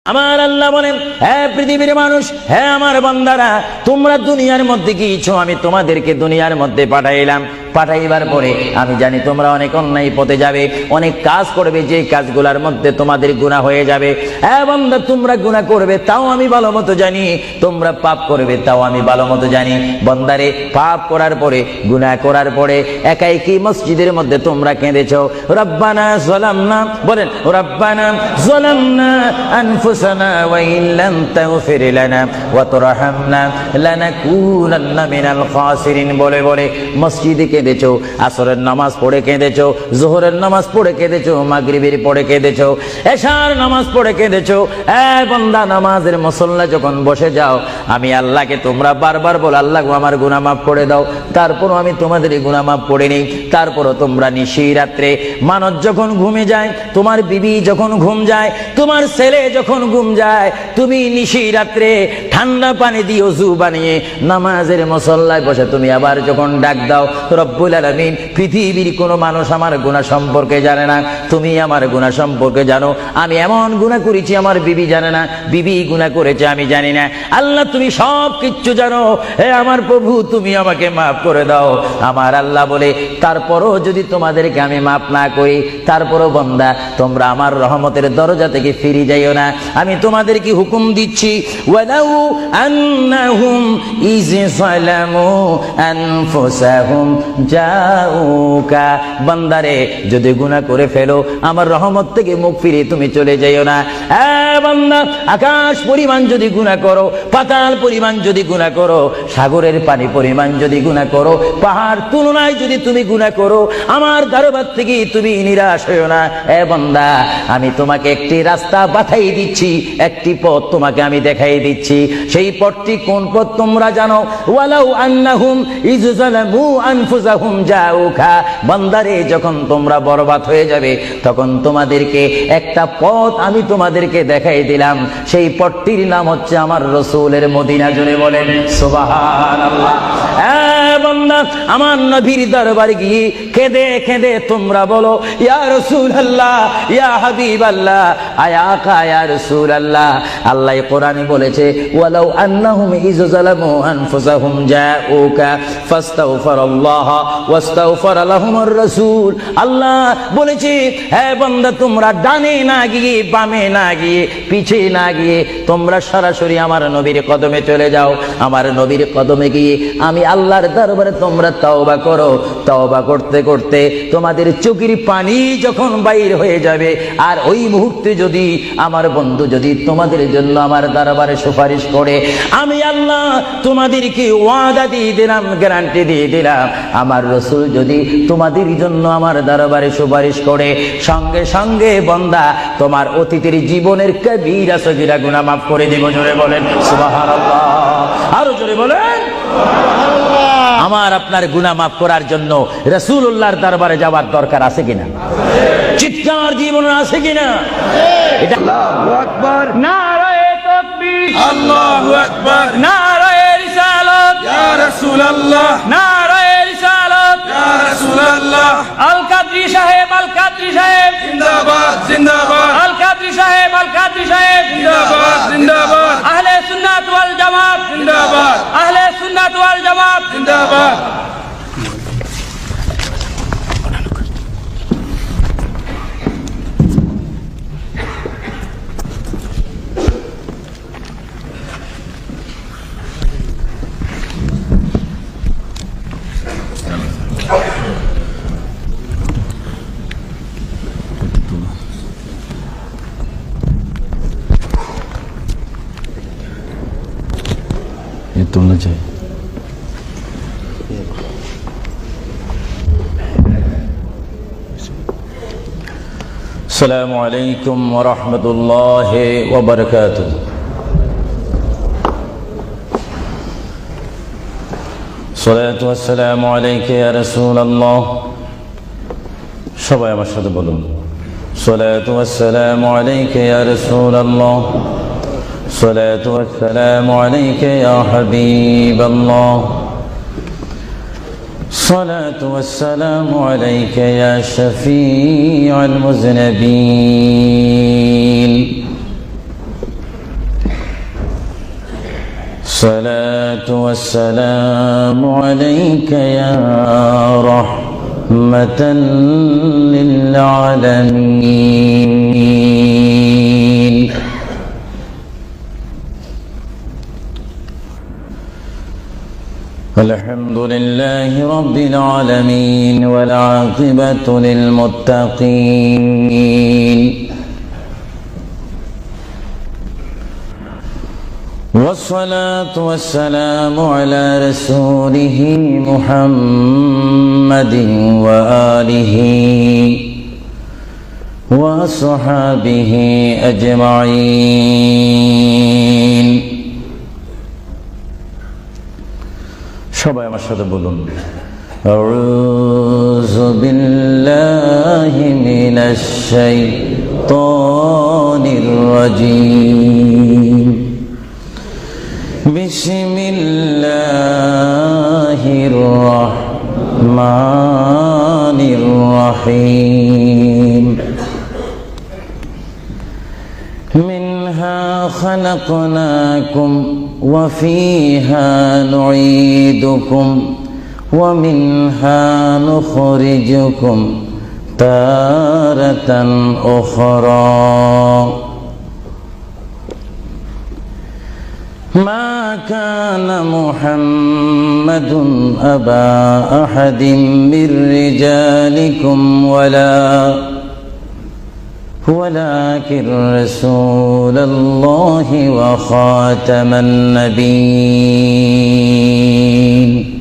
আমার আল্লাহ বলেন, হে পৃথিবীর মানুষ, হে আমার বান্দারা, তোমরা দুনিয়ার মধ্যে গিয়েছো, আমি তোমাদেরকে দুনিয়ার মধ্যে পাঠাইলাম। পাঠাইবার পরে আমি জানি তোমরা অনেক অন্যায় পথে যাবে, অনেক কাজ করবে, যে কাজগুলোর মধ্যে তোমাদের গুনাহ হয়ে যাবে। হে বান্দা, তোমরা গুনাহ করবে তাও আমি ভালো মতো জানি, তোমরা পাপ করবে তাও আমি ভালো মতো জানি। বান্দারে, পাপ করার পরে, গুনাহ করার পরে একাই কি মসজিদের মধ্যে তোমরা কেঁদেছো, রব্বানা যালামনা, বলেন রব্বানা যালামনা আনফুসানা ওয়া ইল্লাম তাগফির লানা ওয়া তারহামনা লানাকুনান্না মিনাল খাসিরিন বলে বলে মসজিদে কেঁদেছো, আসরের নামাজ পড়ে কেঁদেছো, যোহরের নামাজ পড়ে কেঁদেছো, মাগরিবের পড়ে কেঁদেছো, এশার নামাজ পড়ে কেঁদেছো। এ বান্দা, নামাজের মুসল্লা যখন বসে যাও, আমি আল্লাহকে তোমরা বারবার বল, আল্লাহ আমার গুনাহ মাফ করে দাও। তারপরও আমি তোমাদের গুনাহ মাফ করে নিই। তারপরও তোমরা নিশি রাত্রে, মানুষ যখন ঘুমে যায়, তোমার বিবি যখন ঘুম যায়, তোমার ছেলে যখন ঘুম যায়, তুমি নিশি রাত্রে ঠান্ডা পানি দিয়ে ওযু বানিয়ে নামাজের মুসল্লায় বসে তুমি আবার যখন ডাক দাও, রব্বুল আলামিন, পৃথিবীর কোনো মানুষ আমার গুনাহ সম্পর্কে জানে না, তুমি আমার গুনাহ সম্পর্কে জানো। আমি এমন গুনাহ করেছি আমার বিবি জানে না, বিবি গুনাহ করেছে আমি জানি না। আল্লাহ, তুমি সব কিচ্ছু জানো। হে আমার প্রভু, তুমি আমাকে মাফ করে দাও। আমার আল্লাহ বলে, তারপরও যদি তোমাদেরকে আমি মাফ না করি, তারপরও বান্দা, তোমরা আমার রহমতের দরজা থেকে ফিরে যাইও না। আমি তোমাদেরকে হুকুম দিচ্ছি, ওয়ালাউ আন্নাহুম ইয যালামু আনফুসাহুম জাউকা, বান্দারে, যদি গুনাহ করে ফেলো, আমার রহমত থেকে মুখ ফিরে তুমি চলে যাইও না। বান্দা, আকাশ পরিমাণ যদি গুনাহ করো, পাতাল পরিমাণ যদি গুনাহ করো, সাগরের পানি পরিমাণ যদি গুনাহ করো, পাহাড় তুলনায় যদি তুমি গুনাহ করো, আমার দরবার থেকে তুমি নিরাশ হইও না। বান্দা, আমি তোমাকে একটি রাস্তা বাতাই দিচ্ছি, একটি পথ তোমাকে আমি দেখাই দিচ্ছি। সেই পথটি কোন পথ তোমরা জানো? ওয়ালাউ আন্নাহুম ইয যালামু আনফুসাহুম জাউকা, বান্দারে, যখন তোমরা বরবাদ হয়ে যাবে, তখন তোমাদেরকে একটা পথ আমি তোমাদেরকে দেখাই দিলাম। সেই পথটির নাম হচ্ছে আমার রাসূলের মদিনা। জোরে বলেন সুবহানাল্লাহ। বান্দা, আমার নবীর দরবারে গিয়ে কেঁদে কেঁদে তোমরা বলো, ইয়া রাসূলুল্লাহ, ইয়া হাবিবাল্লাহ, আয়াকা ইয়া রাসূলুল্লাহ। আল্লাহ কোরআনে বলেছে, ওয়ালাউ আন্নাহুম ইয যালামু আনফুসাহুম জাউকা ফাস্তাগফিরুল্লাহ ওয়াস্তাগফার লাহুমুর রাসূল। আল্লাহ বলেছে, হে বান্দা, তোমরা ডানে না গিয়ে, বামে না গিয়ে, পিছে না গিয়ে, তোমরা সরাসরি আমার নবীর কদমে চলে যাও। আমার নবীর কদমে গিয়ে আমি আল্লাহর দরবারে তোমরা তওবা করো। তওবা করতে করতে তোমাদের চোখের পানি যখন বাইর হয়ে যাবে, আর ওই মুহূর্তে যদি আমার বন্ধু যদি তোমাদের জন্য আমার দরবারে সুপারিশ করে, আমি আল্লাহ তোমাদেরকে ওয়াদা দিয়ে দিলাম, গ্যারান্টি দিয়ে দিলাম, আমার রাসূল যদি তোমাদের জন্য আমার দরবারে সুপারিশ করে, সঙ্গে সঙ্গে বান্দা, তোমার অতীতের জীবনের কবিরা সগীরা গুনাহ মাফ করে দিব। জোরে বলেন সুবহানাল্লাহ। আরো জোরে বলেন সুবহানাল্লাহ। আমার আপনার গুনাহ মাফ করার জন্য রাসূলুল্লাহর দরবারে যাওয়ার দরকার আছে কিনা? চিৎকার জীবন আছে কিনা? এটা আল্লাহু আকবার, নারায়ে তাকবীর, আল্লাহু আকবার, নারায়ে রিসালাত, ইয়া রাসূলুল্লাহ, নারায়ে রিসালাত, ইয়া রাসূলুল্লাহ। আল কাদরি সাহেব, আল কাদরি সাহেব জিন্দাবাদ, জিন্দাবাদ, আল কাদরি সাহেব, আল কাদরি সাহেব জিন্দাবাদ, জিন্দাবাদ, আহলে সুন্নাত ওয়াল জামাত জিন্দাবাদ, আহলে সুন্নাত ওয়াল জামাত জিন্দাবাদ। ये तुलना चाहिए। अस्सलामु अलैकुम व रहमतुल्लाहि व बरकातुहू। सलातु वस्सलामु अलैका या रसूलल्लाह। সবাই আমার সাথে বলুন, সলাতু ওয়াসসালামু আলাইকা ইয়া রাসূলুল্লাহ, সলাতু ওয়াসসালামু আলাইকা ইয়া হাবিবাল্লাহ, الصلاة والسلام عليك يا شفيع المذنبين الصلاة والسلام عليك يا رحمة للعالمين الحمد لله رب العالمين والعاقبة للمتقين والصلاة والسلام على رسوله محمد وآله وصحابه أجمعين সবাই আমার সাথে বলুন আউযু বিল্লাহি মিনাশ শাইতানির রাজীম বিসমিল্লাহির রহমানির রহিম মিনহা খালাকনাকুম وفيها نعيدكم ومنها نخرجكم تارة أخرى ما كان محمد أبا أحد من رجالكم ولكن رسول الله وخاتم النبيين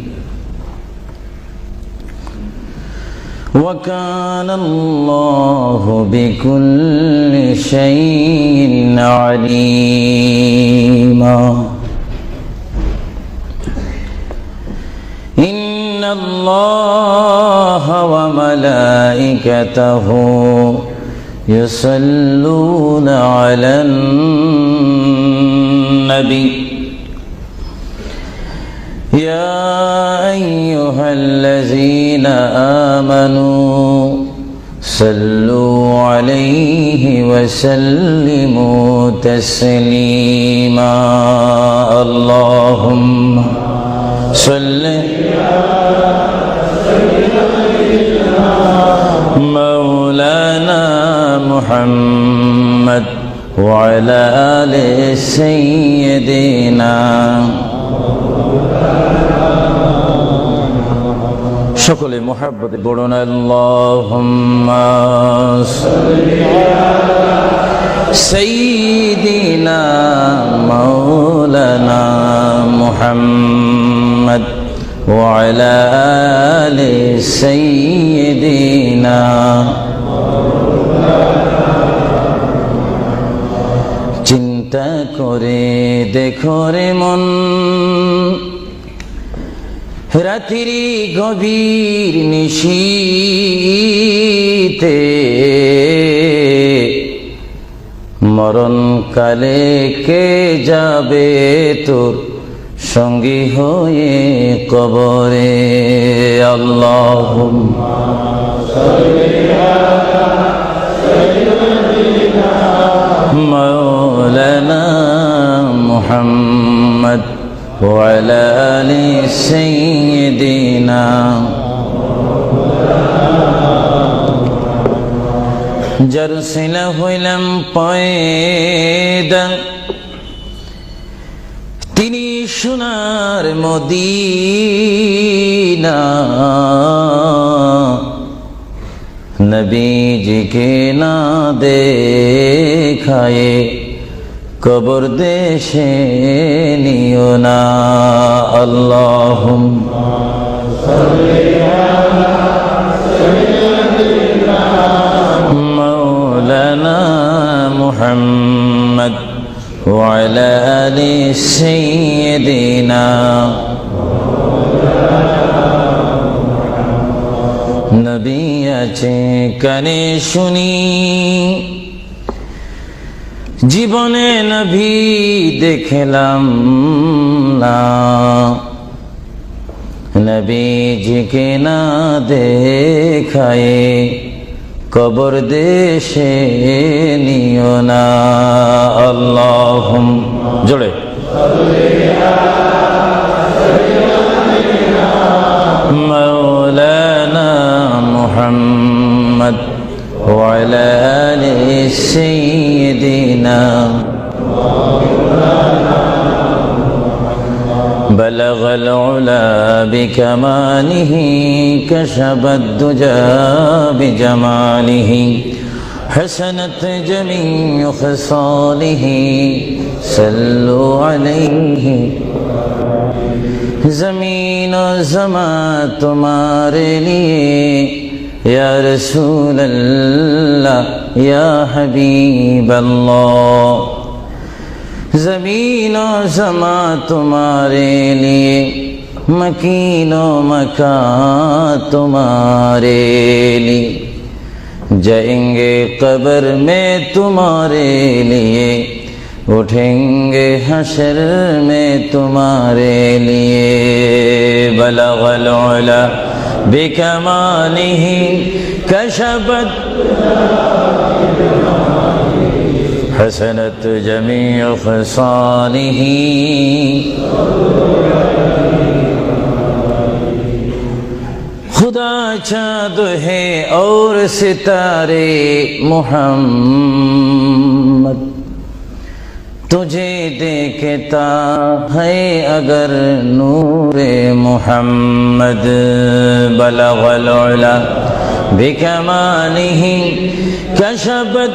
وكان الله بكل شيء عليما إن الله وملائكته يصلون على النبي يا أيها الذين آمنوا صلوا عليه وسلموا تسليما اللهم صل مولانا محمد وعلى آل سيدنا সকলে মুহাব্বতে পড়ুন আল্লাহুম্মা সাল্লি আলা সাইয়্যিদিনা মাওলানা মুহাম্মদ وعلى آل سيدنا চিন্তা করে দেখো রে মন রাত্রি গভীর নিশীতে মরণ কালে কে যাবে তোর সঙ্গী হয়ে কবরে আল্লাহুম্মা সাল্লি আলা সাইয়্যিদিনা মাওলানা মুহাম্মদ ওয়া আলা আলি সাইয়্যিদিনা জারসিলা হইলাম পয়দা তিনি সোনার মদিনা নবীজিকে না দেখায়ে কবর দেশে নিও না আল্লাহুম্মা সাল্লি আলা সাইয়্যিদিনা মাওলানা মুহাম্মদ وعلى آل سيدنا নবী আছে কানে শুনি জীবনে নবী দেখলাম না নবীজিকে না দেখায়ে কবর দেশে নিও না আল্লাহুম্মা জোরে مولانا محمد وعلى آل سيدنا بلغ العلا بكماله كشف الدجى بجماله حسنت جميع خصاله صلوا عليه زمین و زمان تمہارے لیے یا رسول اللہ یا حبیب اللہ زمین و زمان تمہارے لیے مکین و مکان تمہارے لیے جائیں گے قبر میں تمہارے لیے اٹھیں گے حشر میں تمہارے لیے بلغ العلا بکمالہ کشفت حسنت جمیع خصالہ خدا چاند ہے اور ستارے محمد تجھے دیکھتا ہے اگر نور محمد بلغ العلا بکمالہ کشفت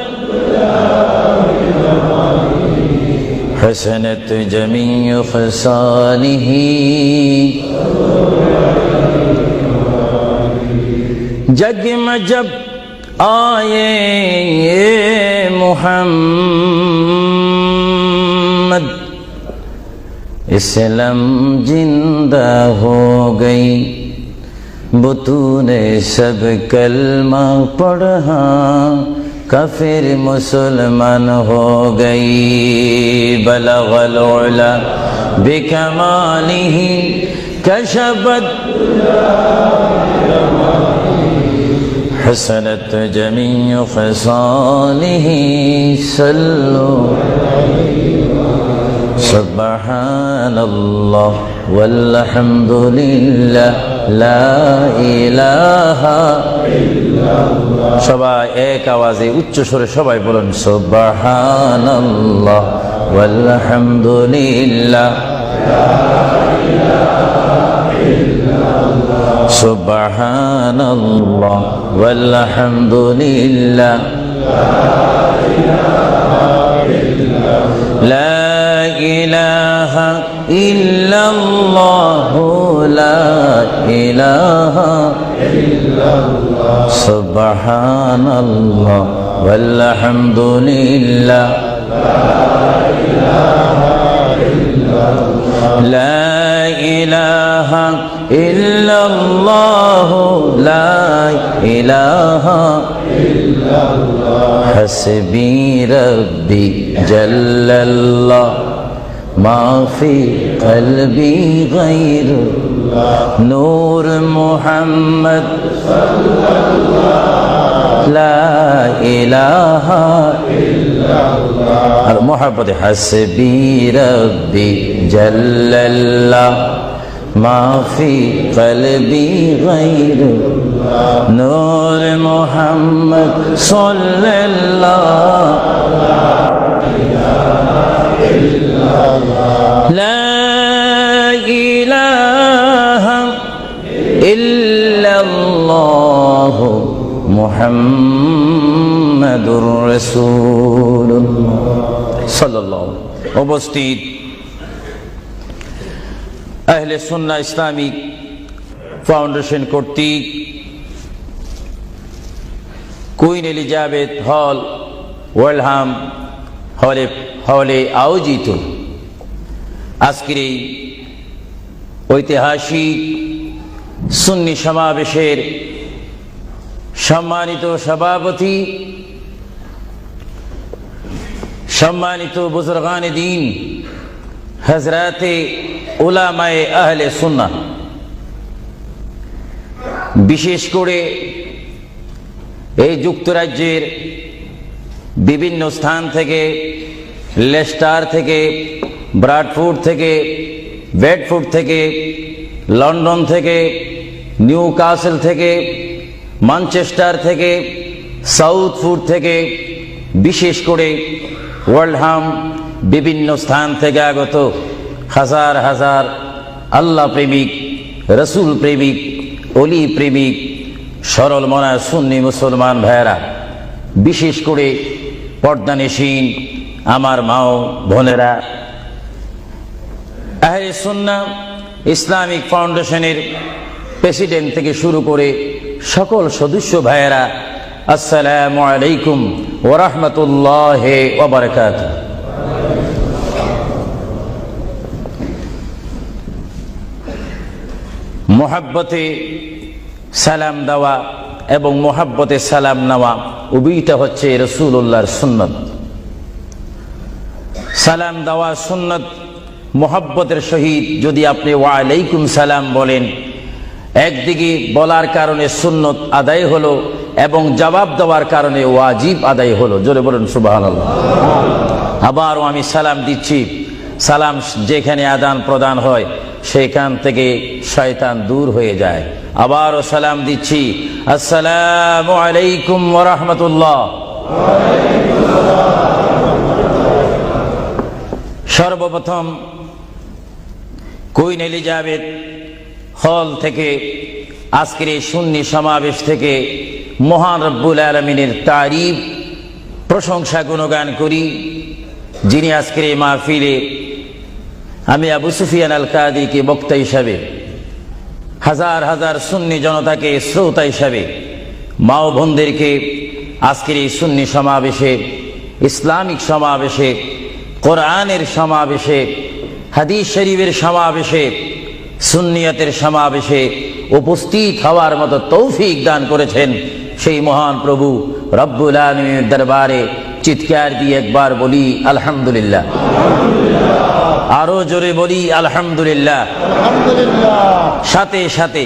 حسنت جمیع خصالہ جگ میں جب آئے محمد اسلام زندہ ہو گئی بطون سب کلمہ پڑھا کافر مسلمان ہو گئی بلغ العلا بکمالہ کشفت حسنت جمیع خصالہ صلوا سبحان اللہ والحمد للہ لا الہ সবাই এক আওয়াজে উচ্চ স্বরে সবাই বলুন সুবহানাল্লাহ ওয়ালহামদুলিল্লাহ সুবহানাল্লাহ ওয়ালহামদুলিল্লাহ লা ইলাহা ইল্লাল্লাহ লা ইলাহা ইল্লাল্লাহ সুবহানাল্লাহ ওয়ালহামদুলিল্লাহ লা ইলাহা ইল্লাল্লাহ লা ইলাহা ইল্লাল্লাহ হাসবি রব্বি জাল্লাল্লাহ মা ফি কলবি গায়রুল্লাহ নূর মুহাম্মদ সাল্লাল্লাহ লা ইলাহা ইল্লাল্লাহ আর মুহাব্বতে হাসবি রব্বি জাল্লাল্লাহ মা ফি কলবি গায়রুল্লাহ নূর মুহাম্মদ সাল্লাল্লাহ লা ইলাহা ইল্লাল্লাহ মুহাম্মাদুর রাসূলুল্লাহ সাল্লাল্লাহু উপস্থিত আহলে সুন্নাহ ইসলামিক ফাউন্ডেশন কর্তৃক কুইন এলিজাবেথ হল ওয়েলহাম হলে আয়োজিত আজকের এই ঐতিহাসিক সুন্নি সমাবেশের সম্মানিত সভাপতি, সম্মানিত বুজুর্গানে দ্বীন, হযরতে উলামায়ে আহলে সুন্নাহ, বিশেষ করে এই যুক্তরাজ্যের বিভিন্ন স্থান থেকে, লেস্টার থেকে, ব্রাডফোর্ড থেকে, বেডফোর্ড থেকে, লন্ডন থেকে, নিউ কাসেল থেকে, ম্যানচেস্টার থেকে, সাউথফোর্ড থেকে, বিশেষ করে ওয়ার্ল্ডহাম বিভিন্ন স্থান থেকে আগত হাজার হাজার আল্লাহ প্রেমিক, রসুল প্রেমিক, অলি প্রেমিক, সরল মনা সুন্নি মুসলমান ভাইয়েরা, বিশেষ করে পর্দানিসীন আমার মাও বোনেরা, আহলে সুন্নাহ ইসলামিক ফাউন্ডেশনের প্রেসিডেন্ট থেকে শুরু করে সকল সদস্য ভাইয়েরা, আসসালামু আলাইকুম ওয়া রাহমাতুল্লাহি ওয়া বারাকাতুহু। মোহাব্বতে সালাম দেওয়া এবং মোহাব্বতে সালাম নেওয়া উভয়টা হচ্ছে রাসূলুল্লাহর সুন্নাত। সালাম দেওয়া সুন্নাত, মোহাব্বতের সহিত যদি আপনি ওয়া আলাইকুম সালাম বলেন, একদিকে বলার কারণে সুন্নত আদায় হলো এবং জবাব দেওয়ার কারণে ওয়াজিব আদায় হলো। জোরে বলুন সুবহানাল্লাহ। আবারও আমি সালাম দিচ্ছি, সালাম যেখানে আদান প্রদান হয় সেখান থেকে শয়তান দূর হয়ে যায়। আবারও সালাম দিচ্ছি, আসসালামু আলাইকুম ওয়া রাহমাতুল্লাহ। সর্বপ্রথম কুইন এলিজাবেথ হল থেকে আজকের এই সুন্নি সমাবেশ থেকে মহান রব্বুল আলামিনের তারিফ, প্রশংসা, গুণগান করি, যিনি আজকের এই মাহফিলে আমি আবু সুফিয়ান আল কাদিকে বক্তা হিসাবে, হাজার হাজার সুন্নি জনতাকে শ্রোতা হিসাবে, মা ও বোনদেরকে আজকের এই সুন্নি সমাবেশে, ইসলামিক সমাবেশে, কোরআনের সমাবেশে, হাদিস শরীফের সমাবেশে, সুন্নিয়তের সমাবেশে উপস্থিত হওয়ার মতো তৌফিক দান করেছেন সেই মহান প্রভু রব্বুল আলামিনের দরবারে চিৎকার দিয়ে একবার বলি আলহামদুলিল্লাহ। আরো জোরে বলি আলহামদুলিল্লাহ। সাথে সাথে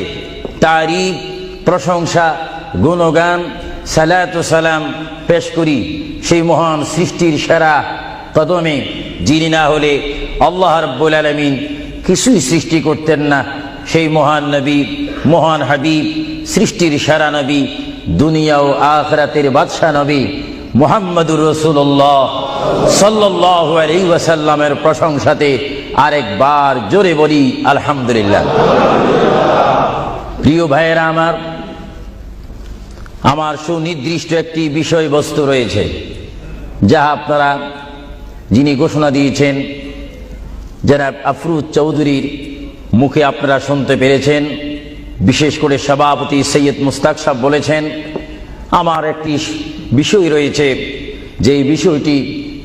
তারিফ, প্রশংসা, গুণগান, সালাতু সালাম পেশ করি সেই মহান সৃষ্টির সেরা কদমে, যিনি না হলে আল্লাহ রাব্বুল আলামিন কিছুই সৃষ্টি করতেন না, সেই মহান নবী, মহান হাবিব, সৃষ্টির সেরা নবী, দুনিয়া ও আখিরাতের বাদশা নবী মুহাম্মদুর রাসূলুল্লাহ সাল্লাল্লাহু আলাইহি ওয়াসাল্লামের প্রশংসাতে আরেকবার জোরে বলি আলহামদুলিল্লাহ। প্রিয় ভাইয়েরা আমার সুনির্দিষ্ট একটি বিষয়বস্তু রয়েছে, যা আপনারা, যিনি ঘোষণা দিয়েছেন জনাব আফরোজ চৌধুরীর মুখে আপনারা শুনতে পেরেছেন। বিশেষ করে সভাপতি সৈয়দ মুস্তাক সাহেব বলেছেন, আমার একটি বিষয় রয়েছে, যেই বিষয়টি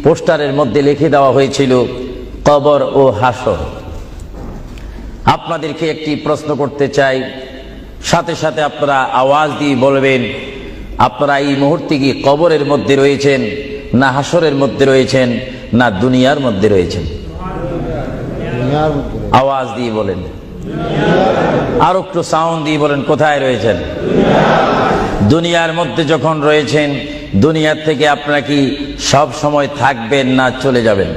পোস্টারের মধ্যে লিখে দেওয়া হয়েছিল, কবর ও হাসর। আপনাদেরকে একটি প্রশ্ন করতে চাই, সাথে সাথে আপনারা আওয়াজ দিয়ে বলবেন, আপনারা এই মুহূর্তে কি কবরের মধ্যে রয়েছেন, না হাসরের মধ্যে রয়েছেন, না দুনিয়ার মধ্যে রয়েছেন? আওয়াজ দিয়ে বলেন, আর একটু সাউন্ড দিয়ে বলেন, কোথায় রয়েছেন? দুনিয়ার মধ্যে যখন রয়েছেন, দুনিয়ার থেকে আপনারা কি সব সময় থাকবেন না চলে যাবেন?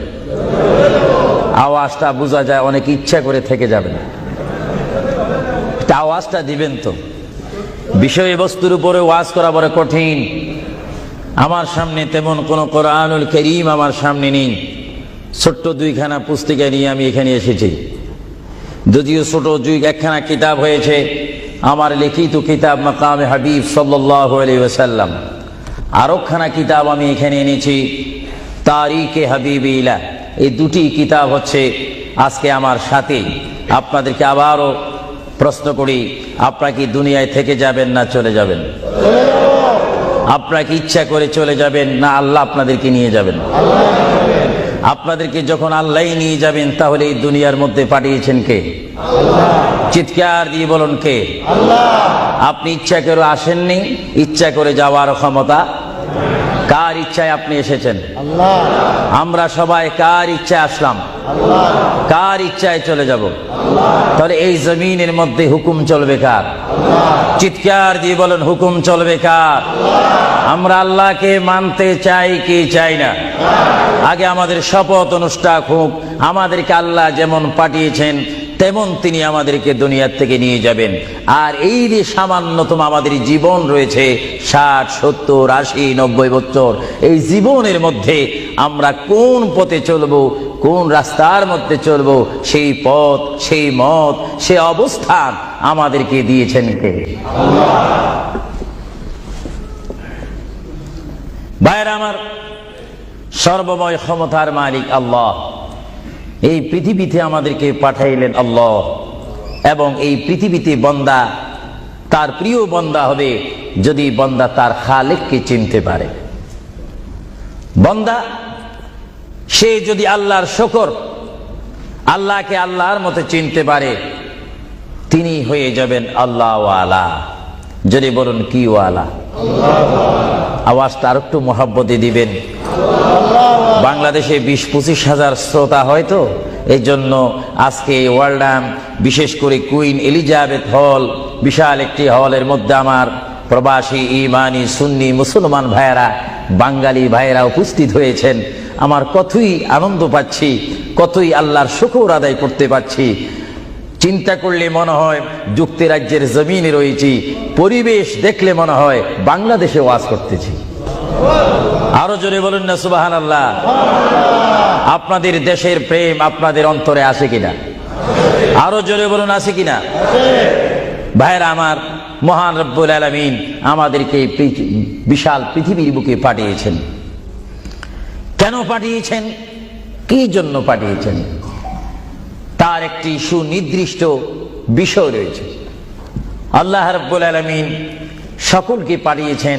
আওয়াজটা বোঝা যায় অনেক ইচ্ছা করে থেকে যাবেন, আওয়াজটা দিবেন তো। বিষয়বস্তুর উপরে ওয়াজ করা বড় কঠিন। আমার সামনে তেমন কোনো কোরআনুল কারীম আমার সামনে নেই, ছোট্ট দুইখানা পুস্তিকা নিয়ে আমি এখানে এসেছি। যদিও ছোট একখানা কিতাব হয়েছে, আমার লিখিত কিতাব মাকামে হাবিব সাল্লাল্লাহু আলাইহি ওয়াসাল্লাম। আরেকখানা কিতাব আমি এখানে এনেছি, তারিখে হাবিবিল্লাহ। এই দুটি কিতাব হচ্ছে আজকে আমার সাথে। আপনাদেরকে আবারও প্রশ্ন করি, আপনারা কি দুনিয়ায় থেকে যাবেন না চলে যাবেন? আপনারা কি ইচ্ছা করে চলে যাবেন, না আল্লাহ আপনাদেরকে নিয়ে যাবেন? আপনাদেরকে যখন আল্লাহ নিয়ে যাবেন, তাহলে এই দুনিয়ার মধ্যে পাঠিয়েছেন কে? চিৎকার দিয়ে বলুন, কে? আপনি ইচ্ছা করে আসেননি, ইচ্ছা করে যাওয়ার ক্ষমতা কার ইচ্ছায় আপনি এসেছেন? আমরা সবাই কার ইচ্ছায় আসলাম? কার ইচ্ছায় চলে যাব? তাহলে এই জমিনের মধ্যে হুকুম চলবে কার? চিৎকার দিয়ে বলেন, হুকুম চলবে কার? আমরা আল্লাহকে মানতে চাই কি চাই না? আগে আমাদের শপথ অনুষ্ঠান হোক, আমাদেরকে আল্লাহ যেমন পাঠিয়েছেন তেমন তিনি আমাদেরকে দুনিয়ার থেকে নিয়ে যাবেন। আর এই যে সামান্যতম আমাদের জীবন রয়েছে 60, 70, 80, 90 বছর, এই জীবনের মধ্যে আমরা কোন পথে চলবো, কোন রাস্তার মধ্যে চলবো, সেই পথ, সেই মত, সে অবস্থান আমাদেরকে দিয়েছেন কে? ভাইরা আমার, সর্বময় ক্ষমতার মালিক আল্লাহ এই পৃথিবীতে আমাদেরকে পাঠাইলেন আল্লাহ, এবং এই পৃথিবীতে বান্দা তার প্রিয় বান্দা হবে যদি বান্দা তার খালেককে চিনতে পারে। বান্দা সে যদি আল্লাহর শুকর, আল্লাহকে আল্লাহর মতো চিনতে পারে, তিনি হয়ে যাবেন আল্লাহ ওয়ালা। যদি বলুন কি ওয়ালা? আওয়াজটা আর একটু মহব্বতে দিবেন। বাংলাদেশে 20-25 হাজার শ্রোতা হয়তো, এই জন্য আজকে ওয়ার্ল্ডাম, বিশেষ করে কুইন এলিজাবেথ হল, বিশাল একটি হলের মধ্যে আমার প্রবাসী ইমানি সুন্নি মুসলমান ভাইয়েরা, বাঙালি ভাইয়েরা উপস্থিত হয়েছেন। আমার কতই আনন্দ পাচ্ছি, কতই আল্লাহর শুকর আদায় করতে পারছি। চিন্তা করলে মনে হয় যুক্তরাজ্যের জমিনে রয়েছি, পরিবেশ দেখলে মনে হয় বাংলাদেশে ওয়াজ করতেছি। আরো জোরে বলুন না সুবহানাল্লাহ। আপনাদের দেশের প্রেম আপনাদের অন্তরে আছে কিনা? আরো জোরে বলুন আছে কিনা? ভাইরা আমার, মহান রব্বুল আলামিন আমাদেরকে বিশাল পৃথিবীর বুকে পাঠিয়েছেন। কেন পাঠিয়েছেন? কি জন্য পাঠিয়েছেন? তার একটি সুনির্দিষ্ট বিষয় রয়েছে। আল্লাহ রাব্বুল আলামিন সকলকে পাঠিয়েছেন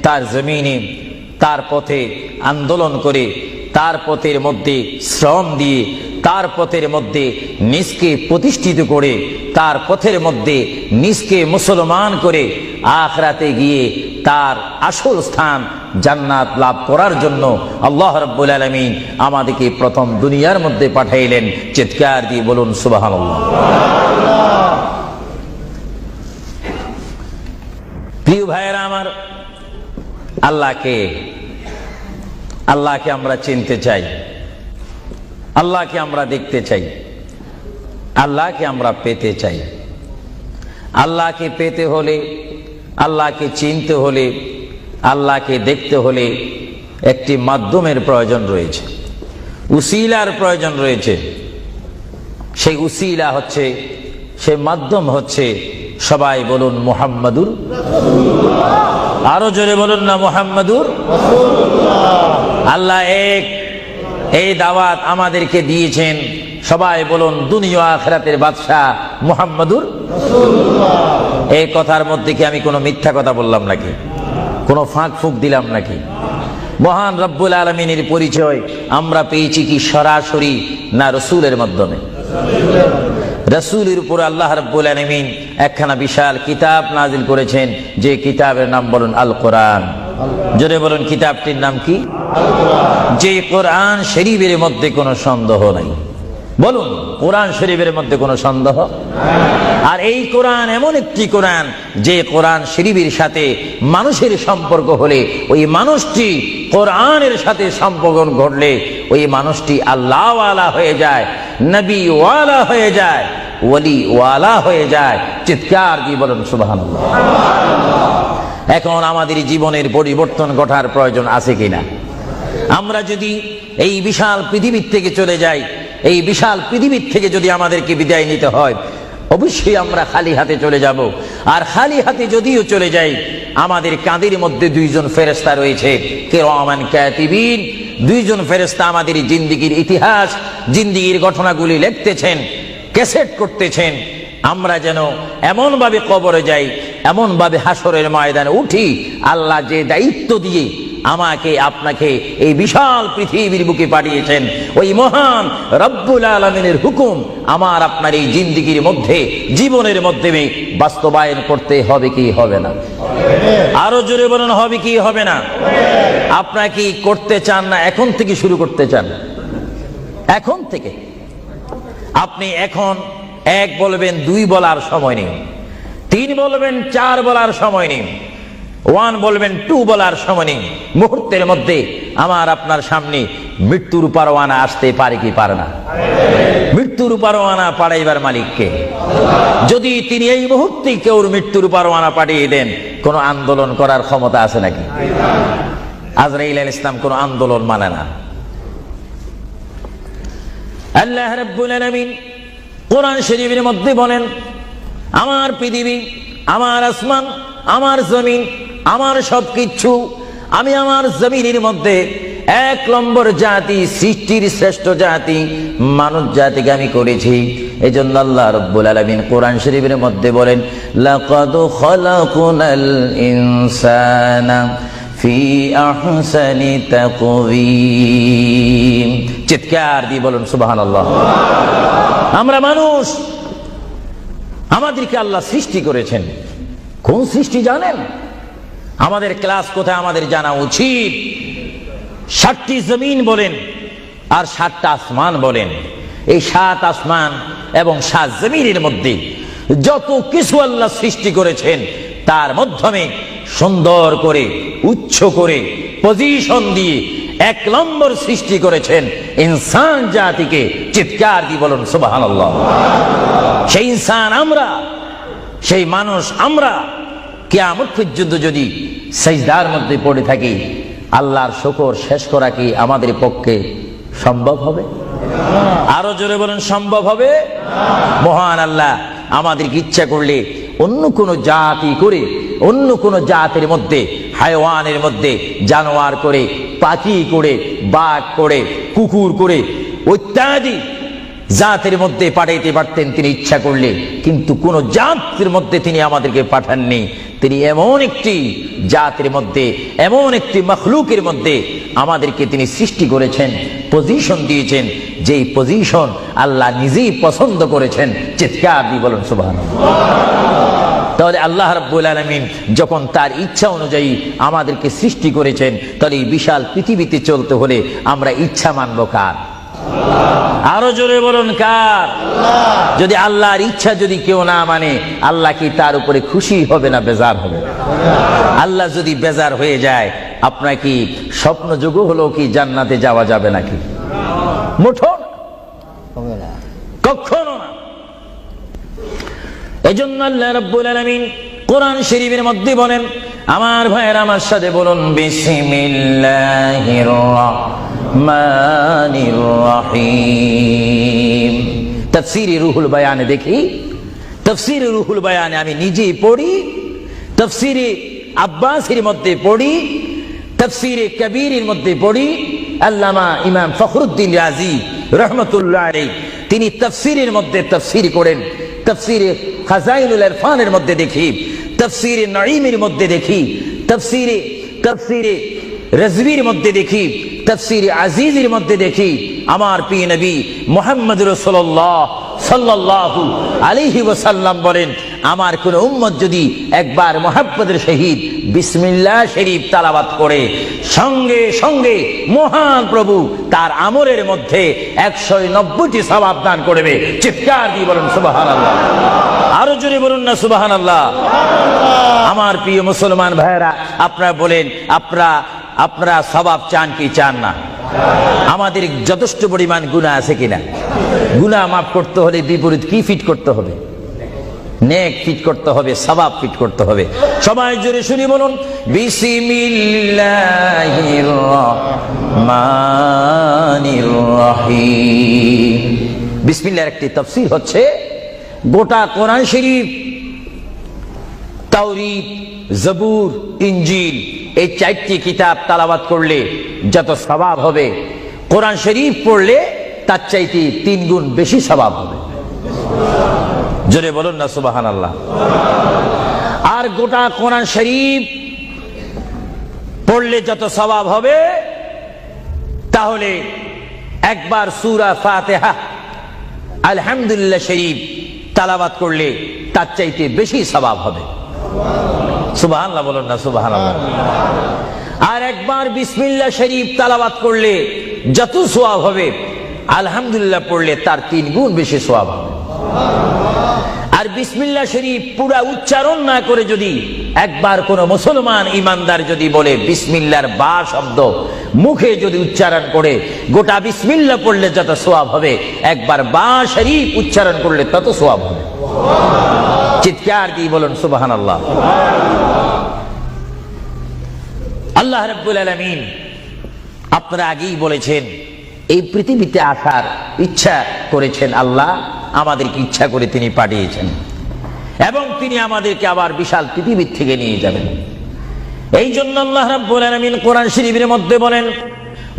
তার জমিনে, তার পথে আন্দোলন করে, তার পথের মধ্যে শ্রম দিয়ে, তার পথের মধ্যে নিজকে প্রতিষ্ঠিত করে, তার পথের মধ্যে নিজকে মুসলমান করে আখিরাতে গিয়ে তার আসল স্থান জান্নাত লাভ করার জন্য আল্লাহ রাব্বুল আলামিন আমাদেরকে প্রথম দুনিয়ার মধ্যে পাঠাইলেন। চিৎকার দিয়ে বলুন সুবহানাল্লাহ। প্রিয় ভাইয়েরা আমার, আল্লাহকে আমরা চিনতে চাই, আল্লাহকে আমরা দেখতে চাই, আল্লাহকে আমরা পেতে চাই। আল্লাহকে পেতে হলে, আল্লাহকে চিনতে হলে, আল্লাহকে দেখতে হলে একটি মাধ্যমের প্রয়োজন রয়েছে, উসিলার প্রয়োজন রয়েছে। সেই উসিলা হচ্ছে, সেই মাধ্যম হচ্ছে, সবাই বলুন মুহাম্মাদুর। আরো জোরে বলুন না মুহাম্মাদুর। আল্লাহ এক, এই দাওয়াত আমাদেরকে দিয়েছেন। সবাই বলুন দুনিয়া আখিরাতের বাদশাহ মুহাম্মাদুর। এই কথার মধ্যে কি আমি কোনো মিথ্যা কথা বললাম নাকি? কোনো ফাঁক ফুক দিলাম নাকি? মহান রব্বুল আলামিনের পরিচয় আমরা পেয়েছি কি সরাসরি, না রসুলের মাধ্যমে? রসুলের উপর আল্লাহ রাব্বুল আলামিন একখানা বিশাল কিতাব নাজিল করেছেন, যে কিতাবের নাম বলুন আল কোরআন। জোরে বলুন কিতাবটির নাম কি? যে কোরআন শরীফের মধ্যে কোনো সন্দেহ নাই। বলুন কোরআন শরীফের মধ্যে কোনো সন্দেহ? আর এই কোরআন এমন একটি কোরআন, যে কোরআন শরীফের সাথে মানুষের সম্পর্ক হলে, ওই মানুষটি কোরআনের সাথে সম্পর্ক ঘটলে ওই মানুষটি আল্লাহ ওয়ালা হয়ে যায়, নবী ওয়ালা হয়ে যায়, ওলি ওয়ালা হয়ে যায়। চিৎকার দিয়ে বলুন সুবহানাল্লাহ। এখন আমাদের জীবনের পরিবর্তন ঘটার প্রয়োজন আছে কিনা? আমরা যদি এই বিশাল পৃথিবীর থেকে চলে যাই, এই বিশাল পৃথিবীর থেকে যদি আমাদেরকে বিদায় নিতে হয়, অবশ্যই আমরা খালি হাতে চলে যাব। আর খালি হাতে যদিও চলে যাই, আমাদের কাঁধের মধ্যে দুইজন ফেরেশতা রয়েছে, কিরামান কাতিবিন। দুইজন ফেরেশতা আমাদের জিন্দেগীর ইতিহাস, জিন্দেগীর ঘটনাগুলি লিখতেছেন, ক্যাসেট করতেছেন। আমরা যেন এমন ভাবে কবরে যাই, এমন ভাবে হাসরের ময়দানে উঠি, আল্লাহ যে দায়িত্ব দিয়ে আমাকে আপনাকে এই বিশাল পৃথিবীর বুকে পাঠিয়েছেন, ওই মহান রব্বুল আলামিনের হুকুম আমার আপনার এই জিন্দেগির মধ্যে, জীবনের মধ্যে বাস্তবায়ন করতে হবে কি হবে না? আরো জোরে বলুন, হবে কি হবে না? আপনারা কি করতে চান না এখন থেকে শুরু করতে চান? এখন থেকে আপনি এখন 1 বলবেন, 2 বলার সময় নেই, 3 বলবেন, 4 বলার সময় নেই, 1 বলবেন, 2 বলার সময় নেই। মুহূর্তের মধ্যে আমার আপনার সামনে মৃত্যুর পরোয়ানা আসতে পারে কি পারে না? মৃত্যুর পরোয়ানা পাঠাইবার মালিককে। যদি তিনি এই মুহূর্তে কেউ মৃত্যুর পরোয়ানা পাঠিয়ে দেন, কোন আন্দোলন করার ক্ষমতা আছে নাকি? আজরাইল আলাইহিস সালাম কোন আন্দোলন মানে না। আল্লাহ রাব্বুল আলামিন কোরআন শরীফের মধ্যে বলেন, আমার পৃথিবী, আমার আসমান, আমার জমিন, আমার সবকিছু, আমি আমার জমিনের মধ্যে 1 নম্বর জাতি, সৃষ্টির শ্রেষ্ঠ জাতি মানুষ জাতিকে আমি করেছি। এজন্য আল্লাহ রাব্বুল আলামিন কোরআন শরীফের মধ্যে বলেন, লাকাদ খালাকুনাল ইনসানা ফি আহসানি তাকওয়িম। চিৎকার দিয়ে বলুন সুবহানাল্লাহ। আমরা মানুষ, আমাদেরকে আল্লাহ সৃষ্টি করেছেন। কোন সৃষ্টি জানেন? আমাদের ক্লাস কোথায় আমাদের জানা উচিত। 7টি জমিন বলেন আর 7টা আসমান বলেন। এই 7 আসমান এবং 7 জমিনের মধ্যে যত কিছু আল্লাহ সৃষ্টি করেছেন, তার মাধ্যমে সুন্দর করে, উচ্চ করে, পজিশন দিয়ে 1 নম্বর সৃষ্টি করেছেন ইনসান জাতিকে। চিৎকার দিয়ে বলুন সুবহানাল্লাহ। সেই ইনসান আমরা, সেই মানুষ আমরা কিয়ামত পর্যন্ত যদি সিজদার মধ্যে পড়ে থাকি, আল্লাহর শুকর শেষ করা কি আমাদের পক্ষে সম্ভব হবে? আরো জোরে বলেন, সম্ভব হবে? মহান আল্লাহ আমাদেরকে ইচ্ছা করলে অন্য কোন জাতি করে, অন্য কোন জাতির মধ্যে, হায়াওয়ানের মধ্যে জানোয়ার করে, পাখি করে, বাঘ করে, কুকুর করে, ইত্যাদি জাতির মধ্যে পাঠাইতে পারতেন তিনি ইচ্ছা করলে, কিন্তু কোন জাতির মধ্যে তিনি আমাদেরকে পাঠাননি। তিনি এমন একটি জাতির মধ্যে, এমন একটি মখলুকের মধ্যে আমাদেরকে তিনি সৃষ্টি করেছেন, পজিশন দিয়েছেন, যেই পজিশন আল্লাহ নিজেই পছন্দ করেছেন। চিৎকার দিয়ে বলুন সুবহানাল্লাহ। তাহলে আল্লাহ রাব্বুল আলামিন যখন তার ইচ্ছা অনুযায়ী আমাদেরকে সৃষ্টি করেছেন, তাহলে এই বিশাল পৃথিবীতে চলতে হলে আমরা ইচ্ছা মানব কার? আরো জোরে বলুন, কার? যদি আল্লাহর ইচ্ছা যদি কেউ না মানে, আল্লাহ কি তার উপরে খুশি হবে না বেজার হবে? আল্লাহ যদি বেজার হয়ে যায়, আপনার কি স্বপ্ন যোগ হলো কি জান্নাতে যাওয়া যাবে নাকি? মুঠো কখনো না। এজন্য আল্লাহ রাব্বুল আলামিন কোরআন শরীফের মধ্যে বলেন, আমার ভাইয়েরা আমার সাথে বলুন, বিসমিল্লাহির রাহমানির রহিম। তাফসীরে রুহুল বায়ানে দেখি, তাফসীরে রুহুল বায়ানে আমি নিজেই পড়ি, তাফসীরে আব্বাসীর মধ্যে পড়ি, তাফসীরে কবীরের মধ্যে পড়ি। আল্লামা ইমাম ফখরুদ্দিন রাজি রাহমাতুল্লাহ আলাইহি তিনি তাফসীরের মধ্যে তাফসীর করেন। তাফসীরে খাজাইনুল ইরফানের মধ্যে দেখি, তাফসীরে নাঈমের মধ্যে দেখি, তাফসীরে রাজভীর মধ্যে দেখি, তাফসীরে আজিজের মধ্যে দেখি। আমার প্রিয় নবী মুহাম্মদ রাসূলুল্লাহ সাল্লাল্লাহু আলাইহি ওয়াসাল্লাম বলেন, আমার কোন উম্মত যদি একবার মুহাম্মদের শহীদ বিসমিল্লাহ শরীফ তেলাওয়াত করে, সঙ্গে সঙ্গে মহান প্রভু তার আমলের মধ্যে 190টি সওয়াব দান করবে। চিৎকার দিয়ে বলুন সুবহানাল্লাহ। আরো জোরে বলুন না সুবহানাল্লাহ। আমার প্রিয় মুসলমান ভাইরা, আপনারা বলেন, আপনারা সওয়াব চান কি চান না? আমাদের যথেষ্ট পরিমাণ গুনাহ আছে কিনা? গুনাহ মাফ করতে হলে বিপরীত কি ফিট করতে হবে? নেক ফিট করতে হবে, সওয়াব ফিট করতে হবে। সবাই জোরে শুনি বলুন, বিসমিল্লাহির রাহমানির রহিম। বিসমিল্লাহর একটি তাফসীর হচ্ছে, গোটা কোরআন শরীফ, তাওরীত, জবুর, ইনজিল, এই 4টি কিতাব তেলাওয়াত করলে যত সওয়াব হবে, কোরআন শরীফ পড়লে তার চাইতে 3 গুণ বেশি সওয়াব হবে। জোরে বলুন না সুবহানাল্লাহ। আর গোটা কোরআন শরীফ পড়লে যত সওয়াব হবে, তাহলে একবার সূরা ফাতিহা আলহামদুলিল্লাহ শরীফ তেলাওয়াত করলে তার চাইতে বেশি সওয়াব হবে। সুবহানাল্লাহ বলুন না, সুবহানাল্লাহ। আর একবার বিসমিল্লাহ শরীফ তেলাওয়াত করলে যত সওয়াব হবে, আলহামদুলিল্লাহ পড়লে তার 3 গুণ বেশি সওয়াব হবে। আর বিসমিল্লাহ শরীফ পুরা উচ্চারণ না করে যদি একবার কোন মুসলমান ইমানদার যদি বলে বিসমিল্লাহর বা শব্দ মুখে যদি উচ্চারণ করে, গোটা বিসমিল্লাহ পড়লে যত সওয়াব হবে, একবার বা শরীফ উচ্চারণ করলে তত সওয়াব হবে। চিৎকার দিয়ে বলুন সুবহানাল্লাহ। আল্লাহ রাব্বুল আলামিন আপনারা আগেই বলেছেন, এই পৃথিবীতে আসার ইচ্ছা করেছেন আল্লাহ, আমাদেরকে ইচ্ছা করে তিনি পাঠিয়েছেন এবং তিনি আমাদেরকে আবার বিশাল পৃথিবীর থেকে নিয়ে যাবেন। এই জন্য আল্লাহ রাব্বুল আলামিন কোরআন শরীফের মধ্যে বলেন,